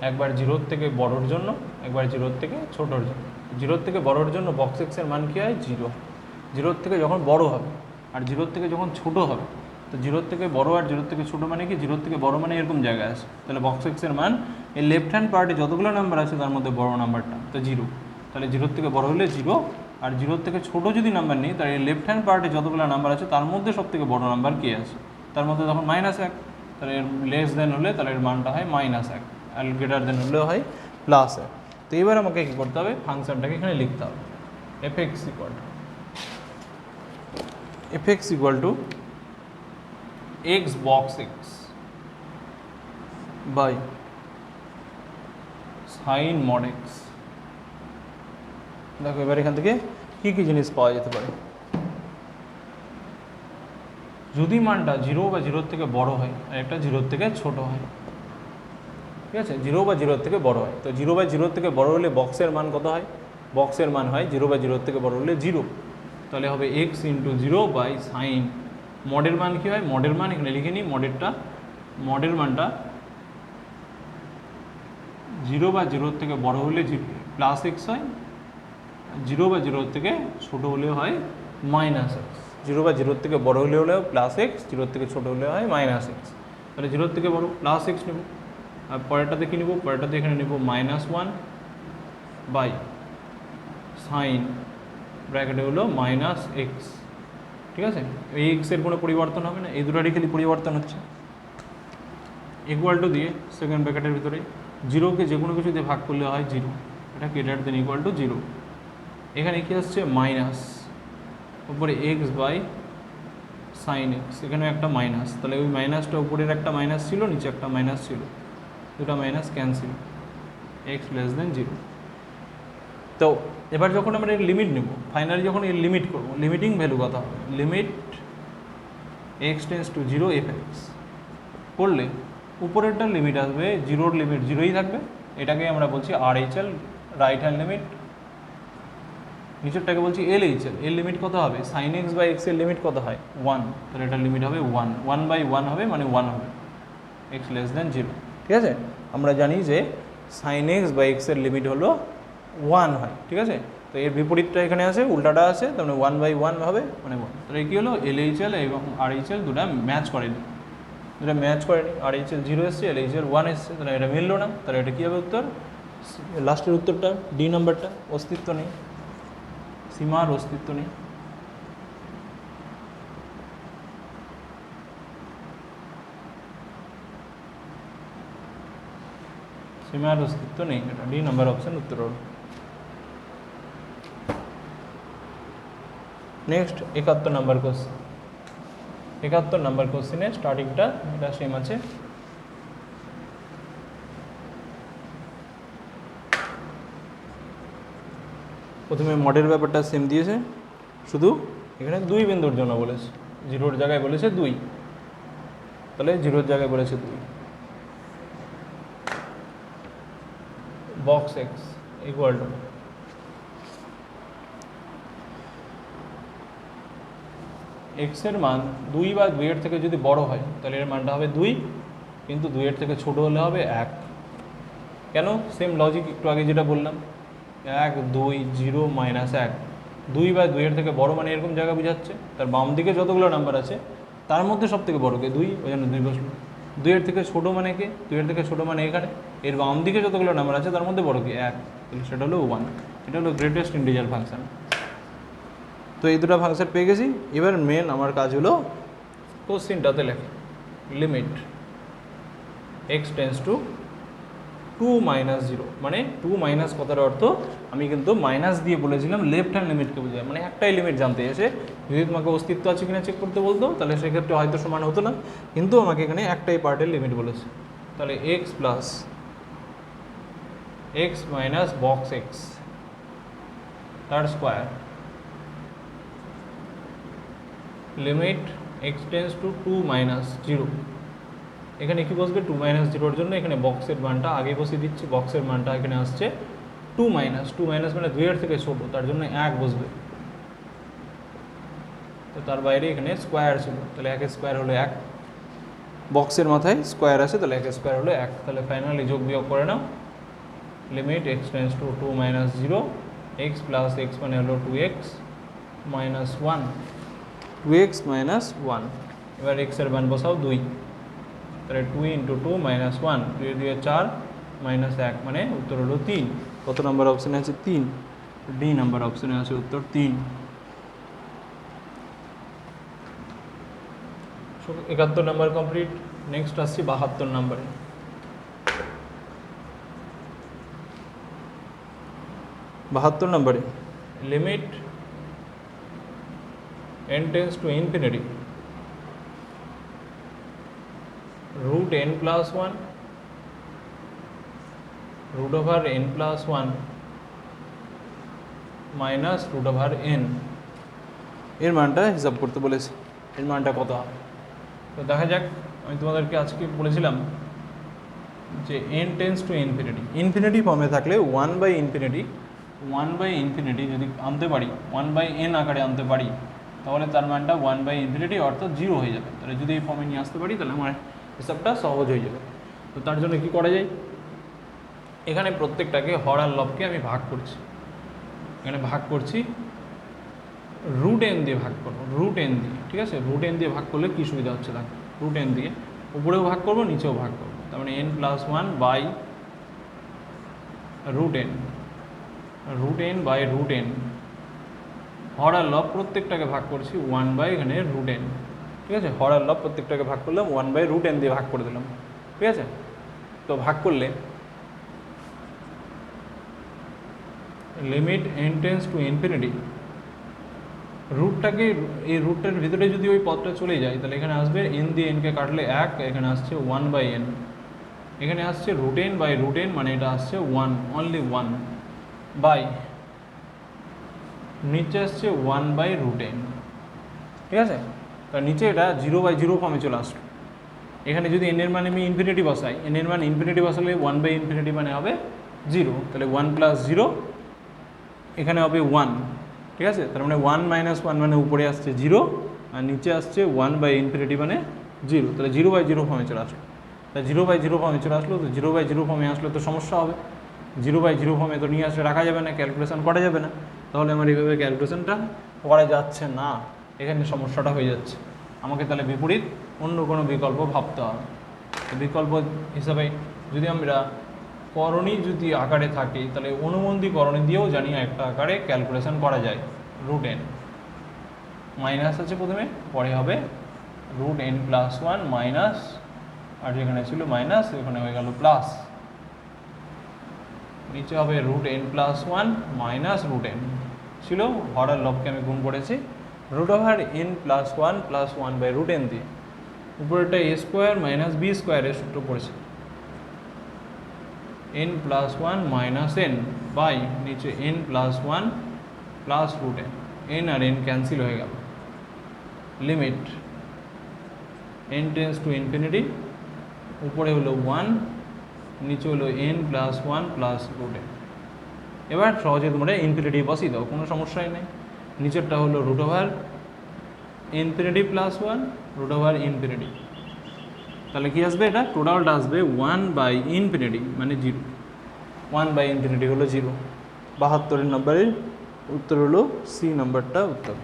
একবার 0 থেকে বড়োর জন্য, একবার 0 থেকে ছোটোর জন্য। 0 থেকে বড়োর জন্য বক্স এক্সের মান কী হয় 0, 0 থেকে যখন বড় হবে আর 0 থেকে যখন ছোটো হবে, তো 0 থেকে বড় আর 0 থেকে ছোটো মানে কি, 0 থেকে বড় মানে এরকম জায়গায় আছে। তাহলে বক্স এক্সের মান এই লেফট হ্যান্ড পার্টে যতগুলো নাম্বার আছে তার মধ্যে বড় নাম্বারটা, তো 0। তাহলে 0 থেকে বড় হলে 0, আর 0 থেকে ছোটো যদি নাম্বার নেই তাহলে এই লেফট হ্যান্ড পার্টে যতগুলো নাম্বার আছে তার মধ্যে সব থেকে বড় নাম্বার কে আছে, তার মধ্যে তখন -1। তাহলে এর লেস দেন হলে তাহলে এর মানটা হয় -1, আর গ্রেটার দেন হলেও হয় +1। তো এবার আমাকে কী করতে হবে, ফাংশনটাকে এখানে লিখতে হবে, fx equal to x box x by sin mod x। দেখো এবার এখান থেকে কী কী জিনিস পাওয়া যেতে পারে, যদি মানটা 0 বা 0 থেকে বড় হয় আর একটা 0 থেকে ছোট হয়, ঠিক আছে, 0 বা 0 থেকে বড় হয়। তো 0 বা 0 থেকে বড় হলে বক্সের মান কত হয়, বক্সের মান হয় 0 বা 0 থেকে বড় হলে 0, তাহলে হবে x × 0 বাই সাইন। মডের মান কী হয়, মডের মান এখানে লিখে নিই, মডের মানটা 0 বা 0 থেকে বড় হলে +x হয়, 0 বা 0 থেকে ছোটো হলে হয় -x। 0 বা 0 থেকে বড় হলে হলেও +x, 0 থেকে ছোটো হলে হয় -x। তাহলে 0 থেকে বড় +x নেব, আর পরেরটাতে কী নেব, পরেরটাতে এখানে নেব -1 বাই সাইন, ব্র্যাকেটে হলো -x, ঠিক আছে। এই এক্সের কোনো পরিবর্তন হবে না, এই দুটারই খালি পরিবর্তন হচ্ছে। ইকুয়াল টু দিয়ে সেকেন্ড ব্র্যাকেটের ভিতরে 0কে যে কোনো কিছু দিয়ে ভাগ করলে হয় 0, এটা গ্রেটার দেন ইকুয়াল টু 0। এখানে কী আসছে মাইনাস, উপরে x বাই সাইন x, এখানে একটা মাইনাস, তাহলে ওই মাইনাসটা উপরের একটা মাইনাস ছিল, নিচে একটা মাইনাস ছিল, দুটো minus cancel, x less than 0। তো এবার যখন আমরা এর লিমিট নেব, ফাইনালি যখন এর লিমিট করবো, লিমিটিং ভ্যালু কত হবে, limit x tends to 0 F x করলে উপরেরটার লিমিট আসবে, জিরোর লিমিট 0ই থাকবে, এটাকে আমরা বলছি RHL, রাইট হ্যান্ড লিমিট। নিচেরটাকে বলছি LHL, এর লিমিট কত হবে, সাইন এক্স বাই এক্স এর লিমিট কত হয় 1, তাহলে এটার লিমিট হবে 1, 1/1 হবে, মানে 1 হবে, এক্স লেস দেন 0। ঠিক আছে, আমরা জানি যে সাইন এক্স বাই এক্স এর লিমিট হলো 1 হয়। ঠিক আছে, তো এর বিপরীতটা এখানে আছে, উল্টাটা আছে, তার মানে 1/1 হবে, মানে 1। তাহলে কী হলো, LHL এবং RHL দুটা ম্যাচ করেনি, দুটা ম্যাচ করেনি, RHL 0 এসছে, LHL 1 এসছে, তাহলে এটা মিললো না। তাহলে এটা কী হবে উত্তর, লাস্টের উত্তরটা ডি নাম্বারটা, অস্তিত্ব নেই, সীমার অস্তিত্ব নেই। সীমার অস্তিত্ব নেই, এটা ডি নাম্বার অপশন উত্তর হলো। Next 71 number question. 71 নাম্বার কোশ্চেনে স্টার্টিংটা এটা সেম আছে। প্রথমে মডেল ব্যাপারটা সেম দিয়েছে, শুধু এখানে 2 বিন্দুর জন্য বলেছে, 0-র জায়গায় বলেছে 2, তাহলে 0-র জায়গায় বলেছে 2। বক্স এক্স ইকুয়াল টু এক্সের মান 2 বা 2-এর থেকে যদি বড় হয় তাহলে এর মানটা হবে 2, কিন্তু 2-এর থেকে ছোট হলে হবে 1। কেন, সেম লজিক একটু আগে যেটা বললাম, 1 2 0 -1, 2 বা 2-এর থেকে বড় মানে এরকম জায়গা বোঝাচ্ছে, তার বাম দিকে যতগুলো নাম্বার আছে তার মধ্যে সব থেকে বড় কে 2, ওই জন্য 2 বসলো। 2-এর থেকে ছোটো মানে কে, 2-এর থেকে ছোটো মানে এখানে, এর বাম দিকে যতগুলো নাম্বার আছে তার মধ্যে বড় কে 1, তাহলে সেটা হলো 1। এটা হলো গ্রেটেস্ট ইন্টিজার ফাংশন। তো এই দুটো ফাংশন পেয়ে গেছি। এবার মেন আমার কাজ হলো কোশ্চিনটাতে লেখা, লিমিট এক্স টেন্স টু 2 - 0, মানে 2 মাইনাস কথার অর্থ আমি কিন্তু মাইনাস দিয়ে বলেছিলাম লেফট হ্যান্ড লিমিটকে বোঝায়, মানে একটাই লিমিট জানতে এসে যদি তোমাকে অস্তিত্ব আছে কিনা চেক করতে বলতো তাহলে সেক্ষেত্রে হয়তো সমান হতো না, কিন্তু আমাকে এখানে একটাই পার্টের লিমিট বলেছে। তাহলে x plus x minus box x তার square limit x tends to 2 - 0। এখানে কি বসবে, 2 - 0-র জন্য এখানে বক্সের মানটা আগে বসিয়ে দিচ্ছি, বক্সের মানটা এখানে আসছে 2 - মানে 2-এর থেকে ছোটো, তার জন্য 1 বসবে। তো তার বাইরে এখানে স্কোয়ার ছিল, তাহলে 1 স্কোয়ার হলো 1, বক্সের মাথায় স্কোয়ার আছে, তাহলে 1 স্কোয়ার হলো 1। তাহলে ফাইনালি যোগ বিয়োগ করে নাও, limit x tends to 2 - 0, x plus x মানে হলো 2x - 1, 2x - 1। এবার এক্সের মান বসাও 2, তাহলে 2 × 2 - 1, 2 2 4 -1, মানে উত্তর হলো 3। কত নম্বর অপশানে আছে, 3, ডি নাম্বার অপশানে আছে উত্তর 3। 71 নাম্বার কমপ্লিট। নেক্সট আসছি 72 নাম্বারে। 72 নাম্বারে limit n tends to infinity √n + 1 √n + 1 minus √n, এর মানটা হিসাব করতে বলেছে। এর মানটা কত হবে, তো দেখা যাক। আমি তোমাদেরকে আজকে বলেছিলাম যে n tends to infinity, infinity ফর্মে থাকলে 1/∞ যদি আনতে পারি, 1/n আকারে আনতে পারি, তাহলে তার মানটা 1/∞, অর্থাৎ 0 হয়ে যাবে। তাহলে যদি এই ফর্মে নিয়ে আসতে পারি তাহলে আমার হিসাবটা সহজ হয়ে যাবে। তো তার জন্য কি করা যায়, এখানে প্রত্যেকটাকে হর আর লবকে আমি ভাগ করছি, এখানে ভাগ করছি √n দিয়ে ভাগ করবো, √n দিয়ে, ঠিক আছে। √n দিয়ে ভাগ করলে কী সুবিধা হচ্ছে, দেখো √n দিয়ে উপরেও ভাগ করবো নিচেও ভাগ করবো, তার মানে n + 1/√n, √n by √n, হর আর লব প্রত্যেকটাকে ভাগ করছি 1/ এখানে √n, ঠিক আছে। হর আর লব প্রত্যেকটাকে ভাগ করলাম 1/√n দিয়ে ভাগ করে দিলাম, ঠিক আছে। তো ভাগ করলে limit n tends to infinity, রুটটাকে, এই রুটটার ভিতরে যদি ওই পদটা চলে যায় তাহলে এখানে আসবে n দিয়ে nকে কাটলে 1, এখানে আসছে 1/n, এখানে আসছে √n বাই √n, মানে এটা আসছে 1, অনলি 1 বাই নিচে আসছে 1 বাই √n। ঠিক আছে, তার নিচে এটা 0/0 ফর্মে চলে আসলো। এখানে যদি n এর মানে আমি ইনফিনিটি বসাই, n এর মান ইনফিনিটি বসালে 1/∞ মানে হবে 0, তাহলে 1 + 0 এখানে হবে 1। ঠিক আছে, তার মানে 1 - 1 মানে উপরে আসছে 0 আর নিচে আসছে 1/∞ মানে 0, তাহলে 0/0 ফর্মে চলে আসলো। তাই 0/0 ফর্মে চলে আসলো, তো 0/0 ফর্মে আসলে তো সমস্যা হবে। 0/0 ফর্মে তো নিয়ে আসলে রাখা যাবে না, ক্যালকুলেশন করা যাবে না, তাহলে আমার এইভাবে ক্যালকুলেশনটা করা যাচ্ছে না, এখানে সমস্যাটা হয়ে যাচ্ছে। আমাকে তাহলে বিপরীত অন্য কোনো বিকল্প ভাবতে হবে। বিকল্প হিসাবে যদি আমরা করণী যদি আকারে থাকে, তাহলে অনুবন্ধী করণী দিয়েও জানি একটা আকারে ক্যালকুলেশন করা যায়। √n মাইনাস আছে প্রথমে, পরে হবে √n + 1 মাইনাস, আর যেখানে ছিল মাইনাস এখানে হয়ে গেল প্লাস, নিচে হবে √n + 1 মাইনাস √n ছিল, হর আর লবকে আমি গুণ করেছি √n + 1 + 1/√n দিয়ে। উপরেরটা a² - b² এর সূত্র পড়েছে, n + 1 - n বাই নিচে n + 1 + √n, n আর n ক্যান্সেল হয়ে গেল। লিমিট n →∞, উপরে হলো 1, নিচে হলো n + 1 + √n। এবার সহজে তোমরা ইনফিনিটি বসিয়ে দাও, কোনো সমস্যাই নেই। নিচেরটা হলো √∞ + 1 √∞, তাহলে কি আসবে, এটা টোটালটা আসবে 1/∞, মানে 0। 1/∞ হলো 0। 72 নম্বরের উত্তর হলো সি নম্বরটা উত্তর।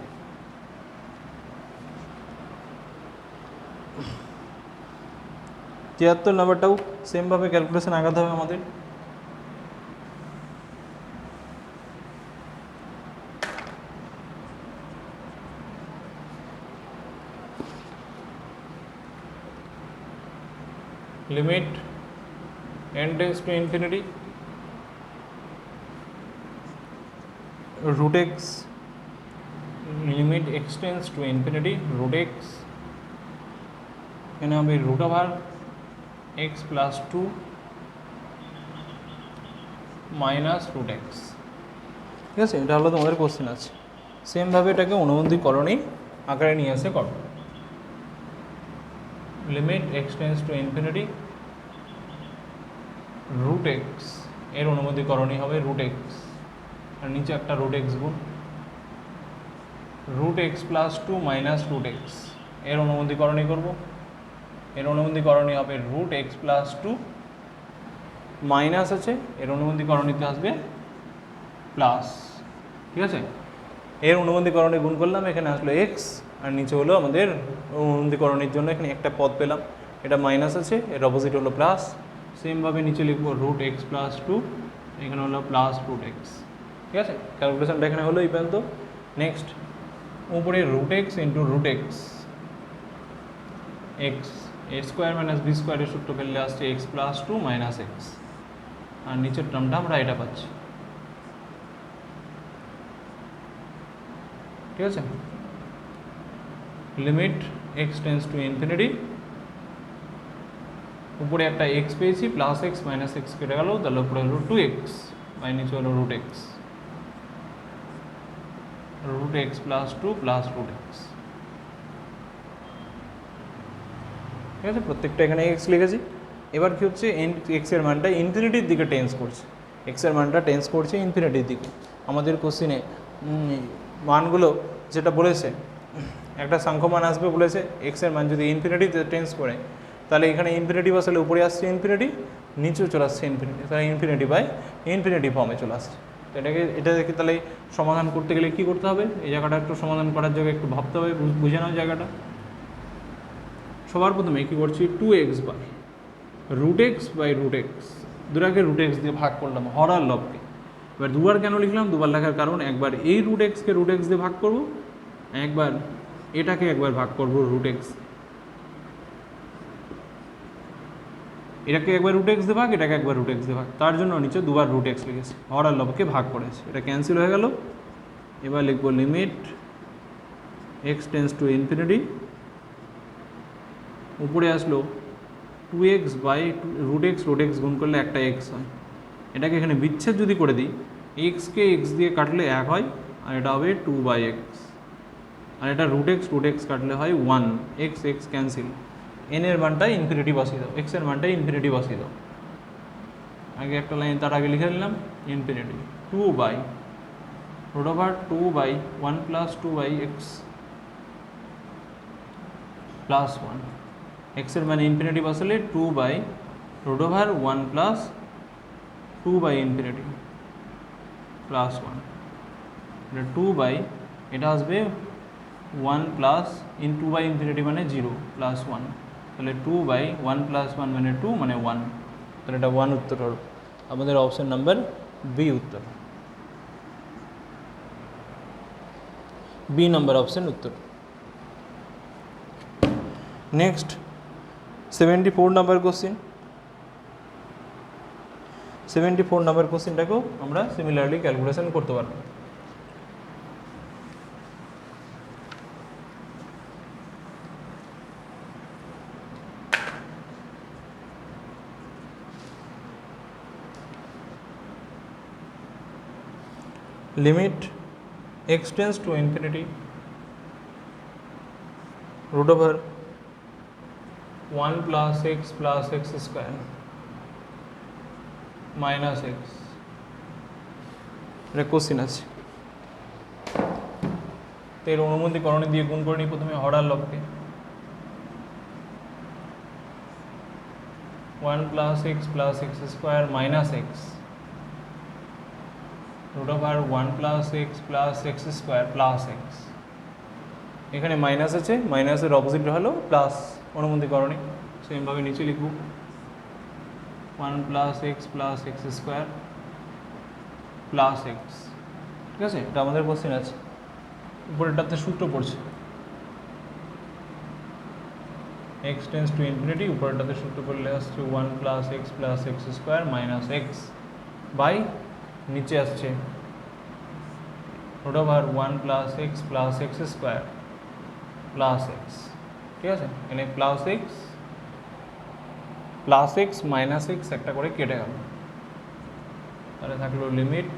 73 নম্বরটাও সেমভাবে ক্যালকুলেশন আগাতে হবে আমাদের। Limit n →∞, √x, limit x →∞, √x, এখানে হবে √x + 2 মাইনাস √x। ঠিক আছে, এটা হলো তোমাদের কোশ্চেন আছে। সেমভাবে এটাকে অনুবন্ধী করণী আকারে নিয়ে এসে করো। লিমিট x →∞, √x এর অনুবন্ধী করণী হবে √x, আর নিচে একটা √x গুণ, √x + 2 মাইনাস √x এর অনুবন্ধী করণী করবো। এর অনুবন্ধী করণী হবে √x + 2 মাইনাস আছে, এর অনুবন্ধী করণীতে আসবে প্লাস। ঠিক আছে, এর অনুবন্ধী করণী গুণ করলাম, এখানে আসলো x, আর নিচে হলো আমাদের অনুবন্ধী করণীর জন্য এখানে একটা পদ পেলাম, এটা মাইনাস আছে, এর অপোজিট হলো প্লাস। সেমভাবে নিচে লিখবো √x + 2, এখানে হলো প্লাস √x। ঠিক আছে, ক্যালকুলেশনটা এখানে হলো এই পর্যন্ত। নেক্সট, উপরে √x × √x, x a² - b² এর সূত্র ফেললে আসছে x + 2 - x, আর নিচের টার্মটা আমরা এটা পাচ্ছি। ঠিক আছে, লিমিট x →∞, উপরে একটা x পেয়েছি, +x - x কেটে গেল, তাহলে উপরে হলো 2x, বাই নিচে হলো √x, √x + 2 + √x। ঠিক আছে, প্রত্যেকটা এখানে x লিখেছি। এবার কি হচ্ছে, x এর মানটা ইনফিনিটির দিকে টেন্স করছে, x এর মানটা টেন্স করছে ইনফিনিটির দিকে। আমাদের কোশ্চিনে মানগুলো যেটা বলেছে, একটা সাংখ্যমান আসবে বলেছে, x এর মান যদি ইনফিনিটিতে টেন্স করে, তাহলে এখানে ইনফিনিটি বসালে উপরে আসছে ইনফিনিটি, নিচেও চলে আসছে ইনফিনিটি, তাহলে ∞/∞ ফর্মে চলে আসছে। তো এটাকে তাহলে সমাধান করতে গেলে কী করতে হবে, এই জায়গাটা একটু সমাধান করার জায়গায় একটু ভাবতে হবে, বুঝে নাও জায়গাটা। সবার প্রথমে কী করছি, 2x বাই √x/√x, দুটাকে √x দিয়ে ভাগ করলাম, হর আর লবকে। এবার দুবার কেন লিখলাম, দুবার লেখার কারণ, একবার এই √x-কে √x দিয়ে ভাগ করব, একবার এটাকে একবার ভাগ করব √x, এটাকে একবার √x দিয়ে ভাগ, এটাকে একবার √x দিয়ে ভাগ, তার জন্য নিচে দুবার √x লিখেছি, হর আর লবকে ভাগ করেছি, এটা ক্যান্সেল হয়ে গেল। এবার লিখব লিমিট x →∞, উপরে আসলো 2x বাই রুট এক্স গুণ করলে একটা এক্স হয়। এটাকে এখানে বিচ্ছেদ যদি করে দিই, এক্সকে এক্স দিয়ে কাটলে 1 হয়, আর এটা হবে 2/x, আর এটা রুট এক্স কাটলে হয় 1, এক্স এক্স ক্যান্সেল, এন এর মানটা ইনফিনিটি বসিয়ে দাও, এক্স এর মানটা ইনফিনিটি বসিয়ে দাও। আগে একটা লাইন তার আগে লিখে নিলাম ইনফিনিটি 2/(1 + 2/x প্লাস 1), এক্সের মানে ইনফিনিটি বসালে 2/(1 + 2/∞) প্লাস 1, এটা 2 এটা আসবে 1 প্লাস 2/∞ মানে 0 প্লাস 1, তাহলে 2/(1 + 1 মানে 2 মানে 1, তাহলে এটা 1 উত্তর হল আমাদের অপশন নাম্বার বি উত্তর, বি নাম্বার অপশন উত্তর। Next 74 number question. 74 নাম্বার কোশ্চেনটাকেও আমরা সিমিলারলি ক্যালকুলেশন করতে পারব। Limit x tends to infinity √(1 + x + x² - x), এটা কোশ্চেন আছে। তো এর অনুমতিকরণে দিয়ে গুণ করে নিই প্রথমে হরার লবকে, 1 + x + x² - x √(1 + x + x² + x), এখানে মাইনাস আছে, মাইনাসের অপোজিট হলো প্লাস অনুমতিকরণে, সেমভাবে নিচে লিখব 1 + x + x² + x, ঠিক আছে, এটা আমাদের কোশ্চেন আছে। উপরেরটাতে সূত্র পড়ছে x টেন্স টু ইনফিনিটি, উপরেরটাতে সূত্র পড়লে আসছে 1 + x + x² - x বাই নিচে আসছে √(1 + x + x² + x), ঠিক আছে, এখানে +x - x একটা করে কেটে গেল, তাহলে থাকলো limit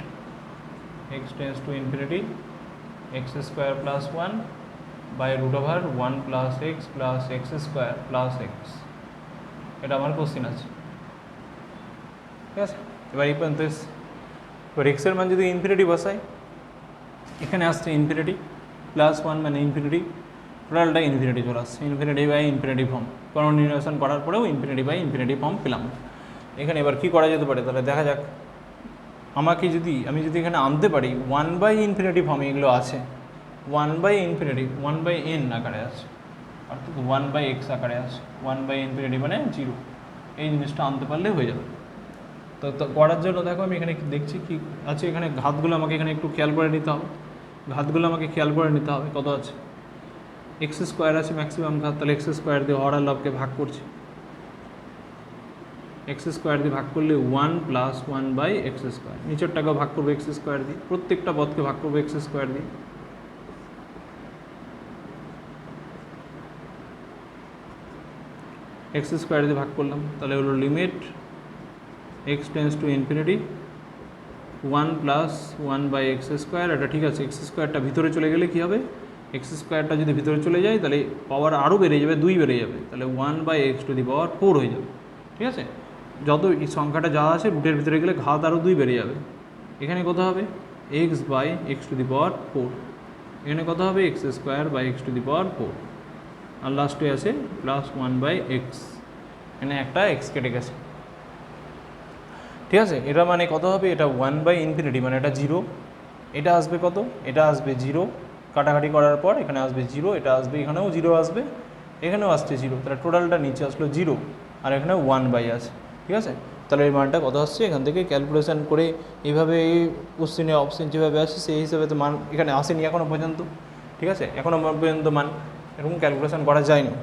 x tends to infinity x² + 1 by √(1 + x + x² + x, এটা আমার কোশ্চেন আছে, ঠিক আছে। এবার এই পর্যন্ত এবার এক্সের মান যদি ইনফিনিটি বসাই, এখানে আসছে ইনফিনিটি, +1 মানে ইনফিনিটি, টোটালটা ইনফিনিটি চলে আসছে, ইনফিনিটি ফর্ম, কোনো নির্ণয়ন করার পরেও ইনফিনিটি ফর্ম পেলাম। এখানে এবার কী করা যেতে পারে, তাহলে দেখা যাক। আমি যদি এখানে আনতে পারি 1/∞ ফর্মে এগুলো আছে, 1/∞, 1/n আকারে আছে, অর্থাৎ 1/x আকারে আছে, 1/∞ মানে 0, এই জিনিসটা আনতে পারলে হয়ে যাবে। তো করার জন্য দেখো আমি এখানে দেখছি কি আছে, এখানে ঘাতগুলো আমাকে এখানে একটু খেয়াল করে নিতে হবে, কত আছে, x² আছে ম্যাক্সিমাম ঘাত, তাহলে x² দিয়ে হর আর লবকে ভাগ করছি, x² দিয়ে ভাগ করলে 1 + 1/x², নিচেরটাকেও ভাগ করবো x² দিয়ে, প্রত্যেকটা পদকে ভাগ করবো x² দিয়ে, x² দিয়ে ভাগ করলাম, তাহলে হলো limit x tends to infinity 1 + 1/x², এটা ঠিক আছে, x²টা ভিতরে চলে গেলে কী হবে, x²টা যদি ভিতরে চলে যায় তাহলে পাওয়ার আরও বেড়ে যাবে, 2 বেড়ে যাবে, তাহলে 1/x⁴ হয়ে যাবে, ঠিক আছে। যত এই সংখ্যাটা যা আছে রুটের ভিতরে গেলে ঘাত আরও 2 বেড়ে যাবে, এখানে কত হবে x/x⁴, এখানে কত হবে x²/x⁴, আর লাস্টে আছে +1/x, এখানে একটা x কেটে গেছে, ঠিক আছে। এটা মানে কত হবে, এটা 1/∞, মানে এটা 0, এটা আসবে কত, এটা আসবে 0, কাটাকাটি করার পর এখানে আসবে 0, এটা আসবে, এখানেও 0 আসবে, এখানেও আসছে 0, তাহলে টোটালটা নিচে আসলো 0, আর এখানে 1/, আছে, ঠিক আছে। তাহলে এই মানটা কত আসছে, এখান থেকে ক্যালকুলেশন করে এইভাবে এই কোশ্চেনে অপশন যেভাবে আসছে সেই হিসাবে তো মান এখানে আসেনি এখনও পর্যন্ত, ঠিক আছে, এখনও পর্যন্ত মান এরকম ক্যালকুলেশন করা যায়নি।